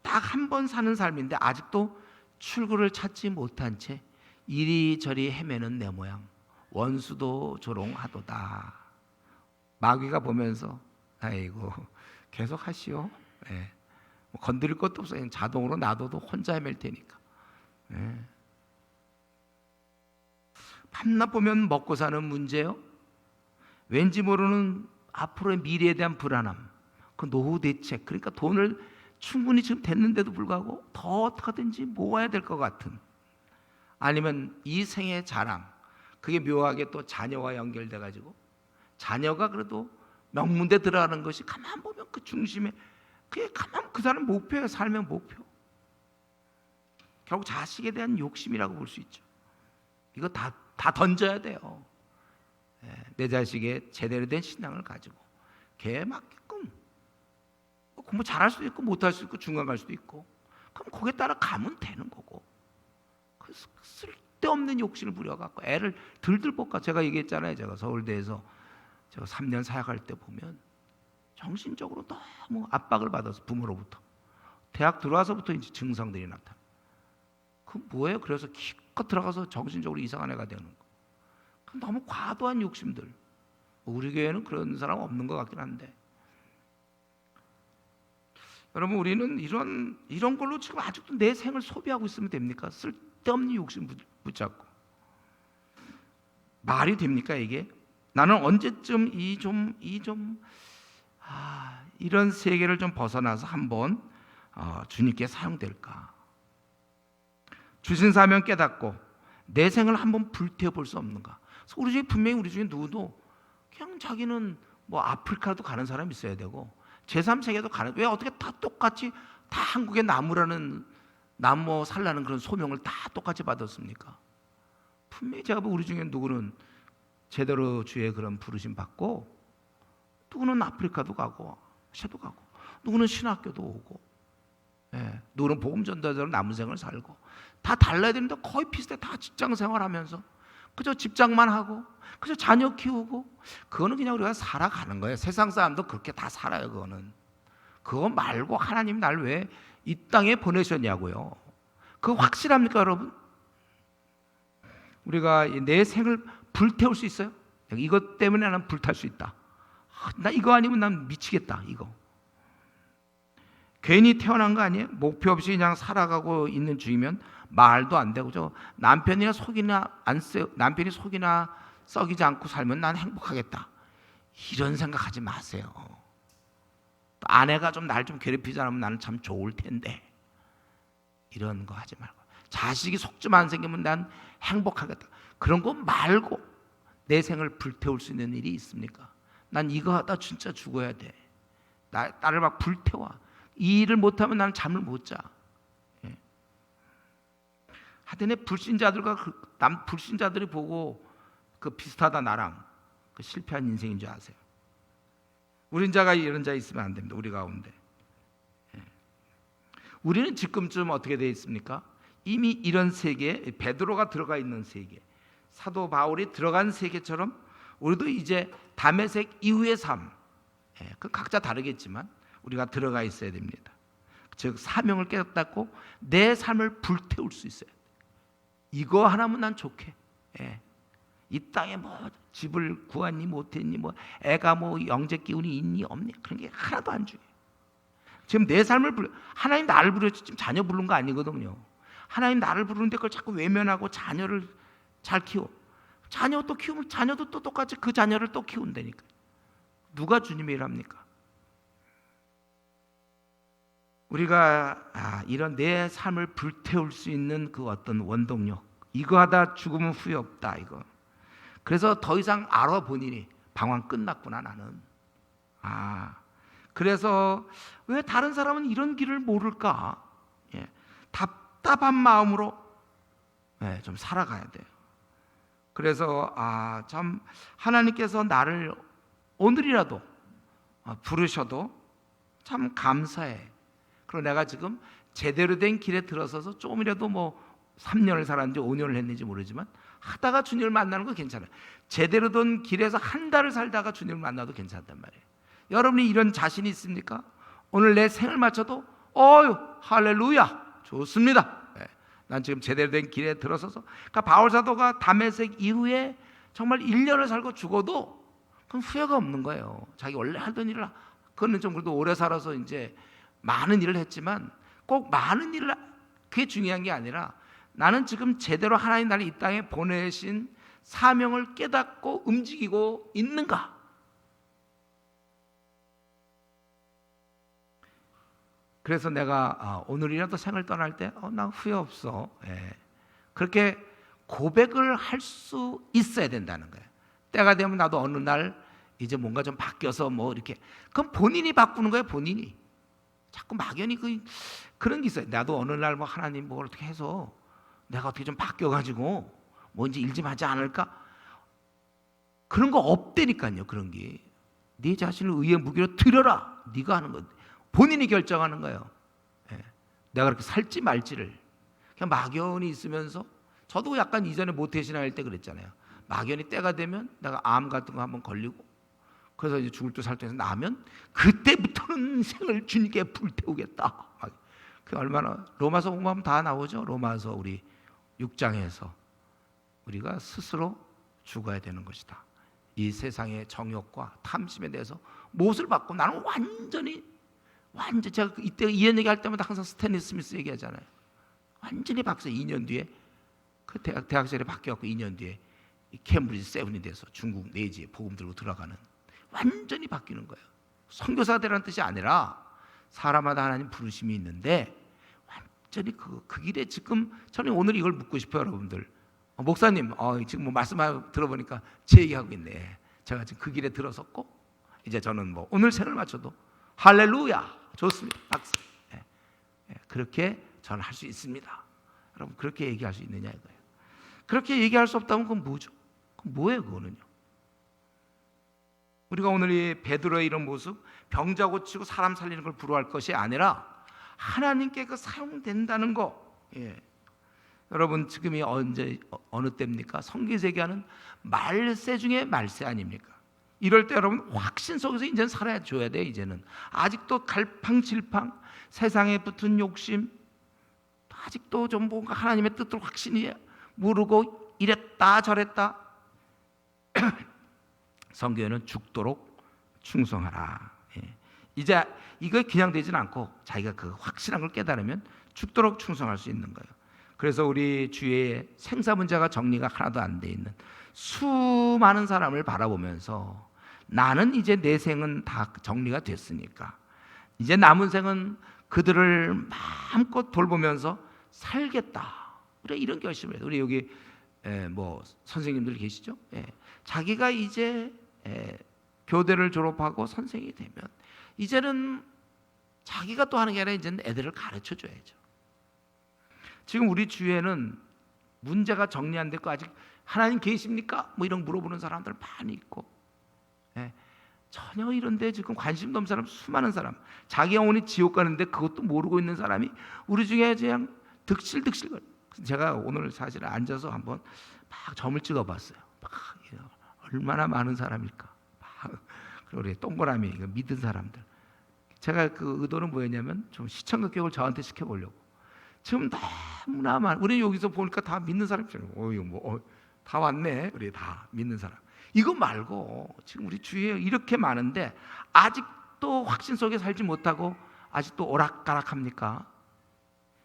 S1: 딱 한 번 사는 삶인데 아직도 출구를 찾지 못한 채 이리저리 헤매는 내 모양, 원수도 조롱하도다. 마귀가 보면서 아이고 계속 하시오. 예. 뭐 건드릴 것도 없어요. 그냥 자동으로 놔둬도 혼자 헤맬 테니까. 예. 밤낮 보면 먹고 사는 문제요. 왠지 모르는 앞으로의 미래에 대한 불안함, 그 노후 대책, 그러니까 돈을 충분히 지금 됐는데도 불구하고 더 어떻게든지 모아야 될 것 같은, 아니면 이 생의 자랑, 그게 묘하게 또 자녀와 연결돼 가지고 자녀가 그래도 명문대 들어가는 것이 가만 보면 그 중심에, 그게 가만 그 사람 목표예요. 삶의 목표. 결국 자식에 대한 욕심이라고 볼 수 있죠. 이거 다 던져야 돼요. 내 자식의 제대로 된 신앙을 가지고 걔에 맞게끔 공부 잘할 수도 있고 못할 수도 있고 중간 갈 수도 있고, 그럼 거기에 따라 가면 되는 거고. 그래서 쓸데없는 욕심을 부려갖고 애를 들들 볶아. 제가 얘기했잖아요. 제가 서울대에서 제가 3년 사역할 때 보면 정신적으로 너무 압박을 받아서 부모로부터, 대학 들어와서부터 이제 증상들이 나타나. 그 뭐예요? 그래서 기껏 들어가서 정신적으로 이상한 애가 되는 거. 너무 과도한 욕심들. 우리 교회는 그런 사람 없는 것 같긴 한데, 여러분 우리는 이런 걸로 지금 아직도 내 생을 소비하고 있으면 됩니까? 쓸데없는 욕심 붙잡고 말이 됩니까 이게? 나는 언제쯤 이런 세계를 좀 벗어나서 한번 주님께 사용될까? 주신 사명 깨닫고 내 생을 한번 불태워 볼 수 없는가? 그래서 우리 중에 분명히 우리 중에 누구도 그냥 자기는 뭐 아프리카도 가는 사람이 있어야 되고 제3세계도 가는, 왜 어떻게 다 똑같이 다 한국의 나무 살라는 그런 소명을 다 똑같이 받았습니까? 분명히 제가 보고 우리 중에 누구는 제대로 주의 그런 부르심 받고, 누구는 아프리카도 가고 아시아도 가고, 누구는 신학교도 오고, 누구는 복음 전도자로 남은 생을 살고, 다 달라야 되는데 거의 비슷해. 다 직장 생활하면서 그저 집장만 하고 그저 자녀 키우고, 그거는 그냥 우리가 살아가는 거예요. 세상 사람도 그렇게 다 살아요. 그거 말고 하나님 날 왜 이 땅에 보내셨냐고요. 그거 확실합니까 여러분? 우리가 내 생을 불태울 수 있어요? 이것 때문에 나는 불탈 수 있다. 나 이거 아니면 난 미치겠다. 이거 괜히 태어난 거 아니에요? 목표 없이 그냥 살아가고 있는 중이면 말도 안 되고, 남편이 속이나 썩이지 않고 살면 난 행복하겠다, 이런 생각하지 마세요. 아내가 좀 날 좀 괴롭히지 않으면 나는 참 좋을 텐데, 이런 거 하지 말고, 자식이 속 좀 안 생기면 난 행복하겠다, 그런 거 말고 내 생을 불태울 수 있는 일이 있습니까? 난 이거 하다 진짜 죽어야 돼. 나를 막 불태워. 이 일을 못하면 나는 잠을 못 자. 하여튼 불신자들과 불신자들이 보고 그 비슷하다, 나랑 그 실패한 인생인 줄 아세요? 우린 자가 이런 자 있으면 안 됩니다. 우리 가운데. 우리는 지금쯤 어떻게 되어 있습니까? 이미 이런 세계, 베드로가 들어가 있는 세계, 사도 바울이 들어간 세계처럼 우리도 이제 다메섹 이후의 삶, 그 각자 다르겠지만 우리가 들어가 있어야 됩니다. 즉 사명을 깨닫고 내 삶을 불태울 수 있어요. 이거 하나면 난 좋게. 이 땅에 뭐 집을 구하니 못했니, 뭐 애가 뭐 영재 기운이 있니 없니, 그런 게 하나도 안 중요해요. 지금 내 삶을 하나님 나를 부르셨지 지금 자녀 부른 거 아니거든요. 하나님 나를 부르는데 그걸 자꾸 외면하고 자녀를 잘 키워. 자녀 또 키우면 자녀도 또 똑같이 그 자녀를 또 키운다니까. 누가 주님의 일합니까? 우리가 이런 내 삶을 불태울 수 있는 그 어떤 원동력, 이거 하다 죽으면 후회 없다, 이거. 그래서 더 이상 알아보니니 방황 끝났구나 나는. 그래서 왜 다른 사람은 이런 길을 모를까? 답답한 마음으로 좀 살아가야 돼요. 그래서 참 하나님께서 나를 오늘이라도 부르셔도 참 감사해. 그리고 내가 지금 제대로 된 길에 들어서서 조금이라도 3년을 살았는지 5년을 했는지 모르지만 하다가 주님을 만나는 거 괜찮아요. 제대로 된 길에서 한 달을 살다가 주님을 만나도 괜찮단 말이에요. 여러분이 이런 자신이 있습니까? 오늘 내 생을 마쳐도 할렐루야 좋습니다. 난 지금 제대로 된 길에 들어서서, 그러니까 바울 사도가 다메섹 이후에 정말 1년을 살고 죽어도 그건 후회가 없는 거예요. 자기 원래 하던 일을, 그거는 좀 그래도 오래 살아서 이제 많은 일을 했지만 꼭 많은 일을, 그게 중요한 게 아니라 나는 지금 제대로 하나님 나를 이 땅에 보내신 사명을 깨닫고 움직이고 있는가? 그래서 내가 오늘이라도 생을 떠날 때 나 후회 없어. 그렇게 고백을 할 수 있어야 된다는 거예요. 때가 되면 나도 어느 날 이제 뭔가 좀 바뀌어서 이렇게, 그럼 본인이 바꾸는 거예요. 본인이 자꾸 막연히 그런 게 있어요. 나도 어느 날 하나님 어떻게 해서 내가 어떻게 좀 바뀌어가지고 이제 일 좀 하지 않을까? 그런 거 없다니까요. 그런 게 네 자신을 의의 무기로 들여라. 네가 하는 거 본인이 결정하는 거예요. 내가 그렇게 살지 말지를 그냥 막연히 있으면서, 저도 약간 이전에 모태신앙일 때 그랬잖아요. 막연히 때가 되면 내가 암 같은 거 한번 걸리고, 그래서 이제 죽을 때 살 때에서 나면 그때부터는 생을 주님께 불태우겠다. 그 얼마나, 로마서 공부하면 다 나오죠. 로마서 우리 6장에서 우리가 스스로 죽어야 되는 것이다. 이 세상의 정욕과 탐심에 대해서 못을 받고 나는 완전히 제가 이때 이런 얘기할 때마다 항상 스탠리 스미스 얘기하잖아요. 완전히 박사 2년 뒤에 그 대학생이 바뀌어갖고 2년 뒤에 캠브리지 세븐이 돼서 중국 내지에 복음 들고 들어가는, 완전히 바뀌는 거예요. 선교사 되라는 뜻이 아니라 사람마다 하나님 부르심이 있는데 완전히 그 길에 지금 저는 오늘 이걸 묻고 싶어요. 여러분들, 목사님 지금 말씀 들어보니까 제 얘기하고 있네. 제가 지금 그 길에 들어섰고 이제 저는 오늘 생을 마쳐도 할렐루야 좋습니다. 박수. 그렇게 저는 할 수 있습니다. 여러분, 그렇게 얘기할 수 있느냐 이거예요. 그렇게 얘기할 수 없다면 그건 뭐죠? 그건 뭐예요? 그거는요. 우리가 오늘 이 베드로의 이런 모습, 병자 고치고 사람 살리는 걸 부러워할 것이 아니라 하나님께 사용된다는 거. 여러분, 지금이 어느 때입니까? 성기세기하는 말세 중에 말세 아닙니까? 이럴 때 여러분 확신 속에서 이제는 살아줘야 돼. 이제는 아직도 갈팡질팡 세상에 붙은 욕심, 아직도 좀 뭔가 하나님의 뜻을 확신이 모르고 이랬다 저랬다. 성경에는 죽도록 충성하라. 이제 이거 그냥 되지는 않고 자기가 그 확실한 걸 깨달으면 죽도록 충성할 수 있는 거예요. 그래서 우리 주위에 생사 문제가 정리가 하나도 안 돼 있는 수많은 사람을 바라보면서 나는 이제 내 생은 다 정리가 됐으니까 이제 남은 생은 그들을 마음껏 돌보면서 살겠다. 우리 이런 결심을 해요. 우리 여기 선생님들 계시죠? 자기가 이제 교대를 졸업하고 선생이 되면 이제는 자기가 또 하는 게 아니라 이제는 애들을 가르쳐 줘야죠. 지금 우리 주위에는 문제가 정리 안 됐고 아직 하나님 계십니까? 이런 물어보는 사람들 많이 있고, 전혀 이런데 지금 관심도 없는 사람, 수많은 사람, 자기 영혼이 지옥 가는데 그것도 모르고 있는 사람이 우리 중에 그냥 득실득실. 제가 오늘 사실 앉아서 한번 막 점을 찍어봤어요. 얼마나 많은 사람일까. 그리고 우리 동그라미 믿은 사람들. 제가 그 의도는 뭐였냐면 좀 시청각 교육을 저한테 시켜보려고. 지금 너무나 많은, 우리 여기서 보니까 다 믿는 사람이잖아요. 다 왔네. 우리 다 믿는 사람. 이거 말고 지금 우리 주위에 이렇게 많은데 아직도 확신 속에 살지 못하고 아직도 오락가락합니까?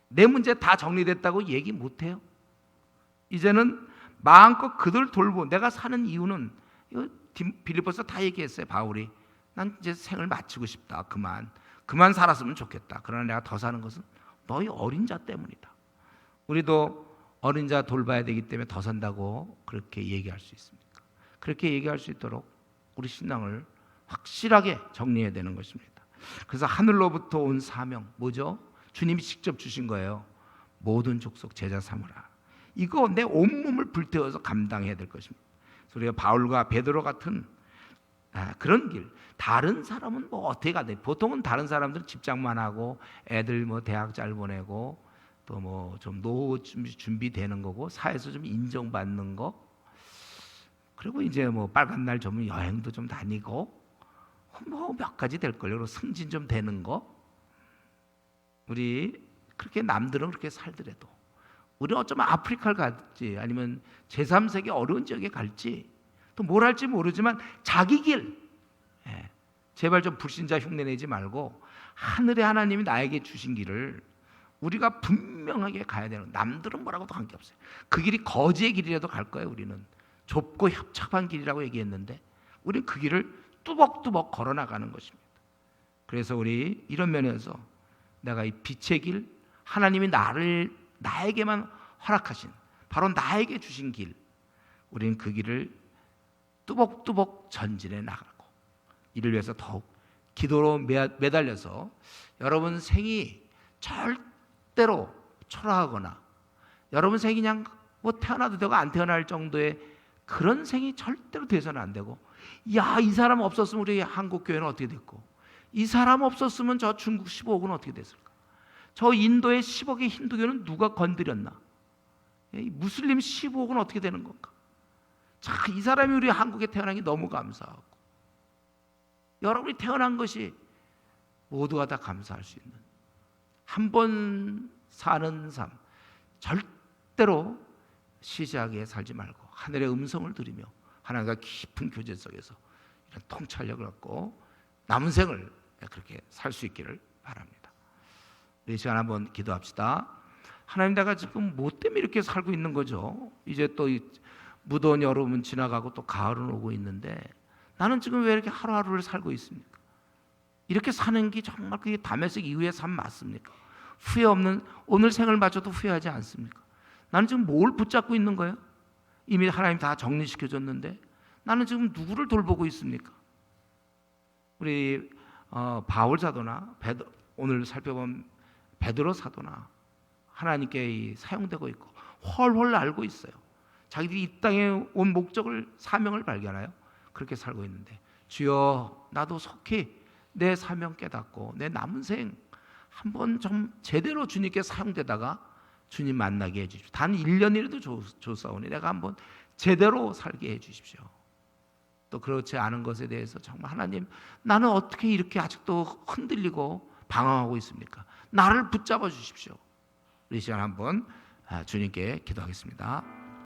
S1: 내 문제 다 정리됐다고 얘기 못해요. 이제는 마음껏 그들 돌보. 내가 사는 이유는 빌립보서 다 얘기했어요. 바울이 난 이제 생을 마치고 싶다. 그만 살았으면 좋겠다. 그러나 내가 더 사는 것은 너희 어린 자 때문이다. 우리도 어린 자 돌봐야 되기 때문에 더 산다고 그렇게 얘기할 수 있습니까? 그렇게 얘기할 수 있도록 우리 신앙을 확실하게 정리해야 되는 것입니다. 그래서 하늘로부터 온 사명 뭐죠? 주님이 직접 주신 거예요. 모든 족속 제자 삼으라. 이거 내 온몸을 불태워서 감당해야 될 것입니다. 그래서 우리가 바울과 베드로 같은 그런 길, 다른 사람은 뭐 어떻게 가야 돼? 보통은 다른 사람들은 직장만 하고 애들 뭐 대학 잘 보내고 또 뭐 좀 노후 준비되는 거고 사회에서 좀 인정받는 거, 그리고 이제 뭐 빨간 날 좀 여행도 좀 다니고 뭐 몇 가지 될 걸요. 그리고 승진 좀 되는 거. 우리 그렇게 남들은 그렇게 살더라도 우리 어쩌면 아프리카를 갈지 아니면 제3세계 어려운 지역에 갈지 또 뭘 할지 모르지만 자기 길, 제발 좀 불신자 흉내내지 말고 하늘의 하나님이 나에게 주신 길을 우리가 분명하게 가야 되는, 남들은 뭐라고도 관계없어요. 그 길이 거지의 길이라도 갈 거예요. 우리는 좁고 협착한 길이라고 얘기했는데 우리는 그 길을 뚜벅뚜벅 걸어나가는 것입니다. 그래서 우리 이런 면에서 내가 이 빛의 길, 하나님이 나에게만 허락하신, 바로 나에게 주신 길, 우리는 그 길을 뚜벅뚜벅 전진해 나가고 이를 위해서 더욱 기도로 매달려서 여러분 생이 절대로 초라하거나 여러분 생이 그냥 뭐 태어나도 되고 안 태어날 정도의 그런 생이 절대로 돼서는 안 되고, 야, 이 사람 없었으면 우리 한국 교회는 어떻게 됐고, 이 사람 없었으면 저 중국 15억은 어떻게 됐을까, 저 인도의 10억의 힌두교는 누가 건드렸나, 이 무슬림 15억은 어떻게 되는 건가. 자, 이 사람이 우리 한국에 태어난 게 너무 감사하고, 여러분이 태어난 것이 모두가 다 감사할 수 있는, 한 번 사는 삶 절대로 시시하게 살지 말고 하늘의 음성을 들으며 하나님과 깊은 교제 속에서 이런 통찰력을 갖고 남은 생을 그렇게 살 수 있기를 바랍니다. 이 시간 한번 기도합시다. 하나님, 내가 지금 뭐 때문에 이렇게 살고 있는 거죠? 이제 또 무더운 여름은 지나가고 또 가을은 오고 있는데 나는 지금 왜 이렇게 하루하루를 살고 있습니까? 이렇게 사는 게 정말 그게 다메섹 이후의 삶 맞습니까? 후회 없는 오늘 생을 마쳐도 후회하지 않습니까? 나는 지금 뭘 붙잡고 있는 거예요? 이미 하나님 다 정리시켜줬는데 나는 지금 누구를 돌보고 있습니까? 우리 바울 사도나 오늘 살펴본 베드로 사도나 하나님께 사용되고 있고 헐헐 알고 있어요. 자기들이 이 땅에 온 목적을, 사명을 발견하여 그렇게 살고 있는데, 주여 나도 속히 내 사명 깨닫고 내 남은 생 한번 좀 제대로 주님께 사용되다가 주님 만나게 해주십시오. 단 1년이라도 좋사오니 내가 한번 제대로 살게 해주십시오. 또 그렇지 않은 것에 대해서 정말 하나님, 나는 어떻게 이렇게 아직도 흔들리고 방황하고 있습니까? 나를 붙잡아 주십시오. 우리 시간 한번 주님께 기도하겠습니다.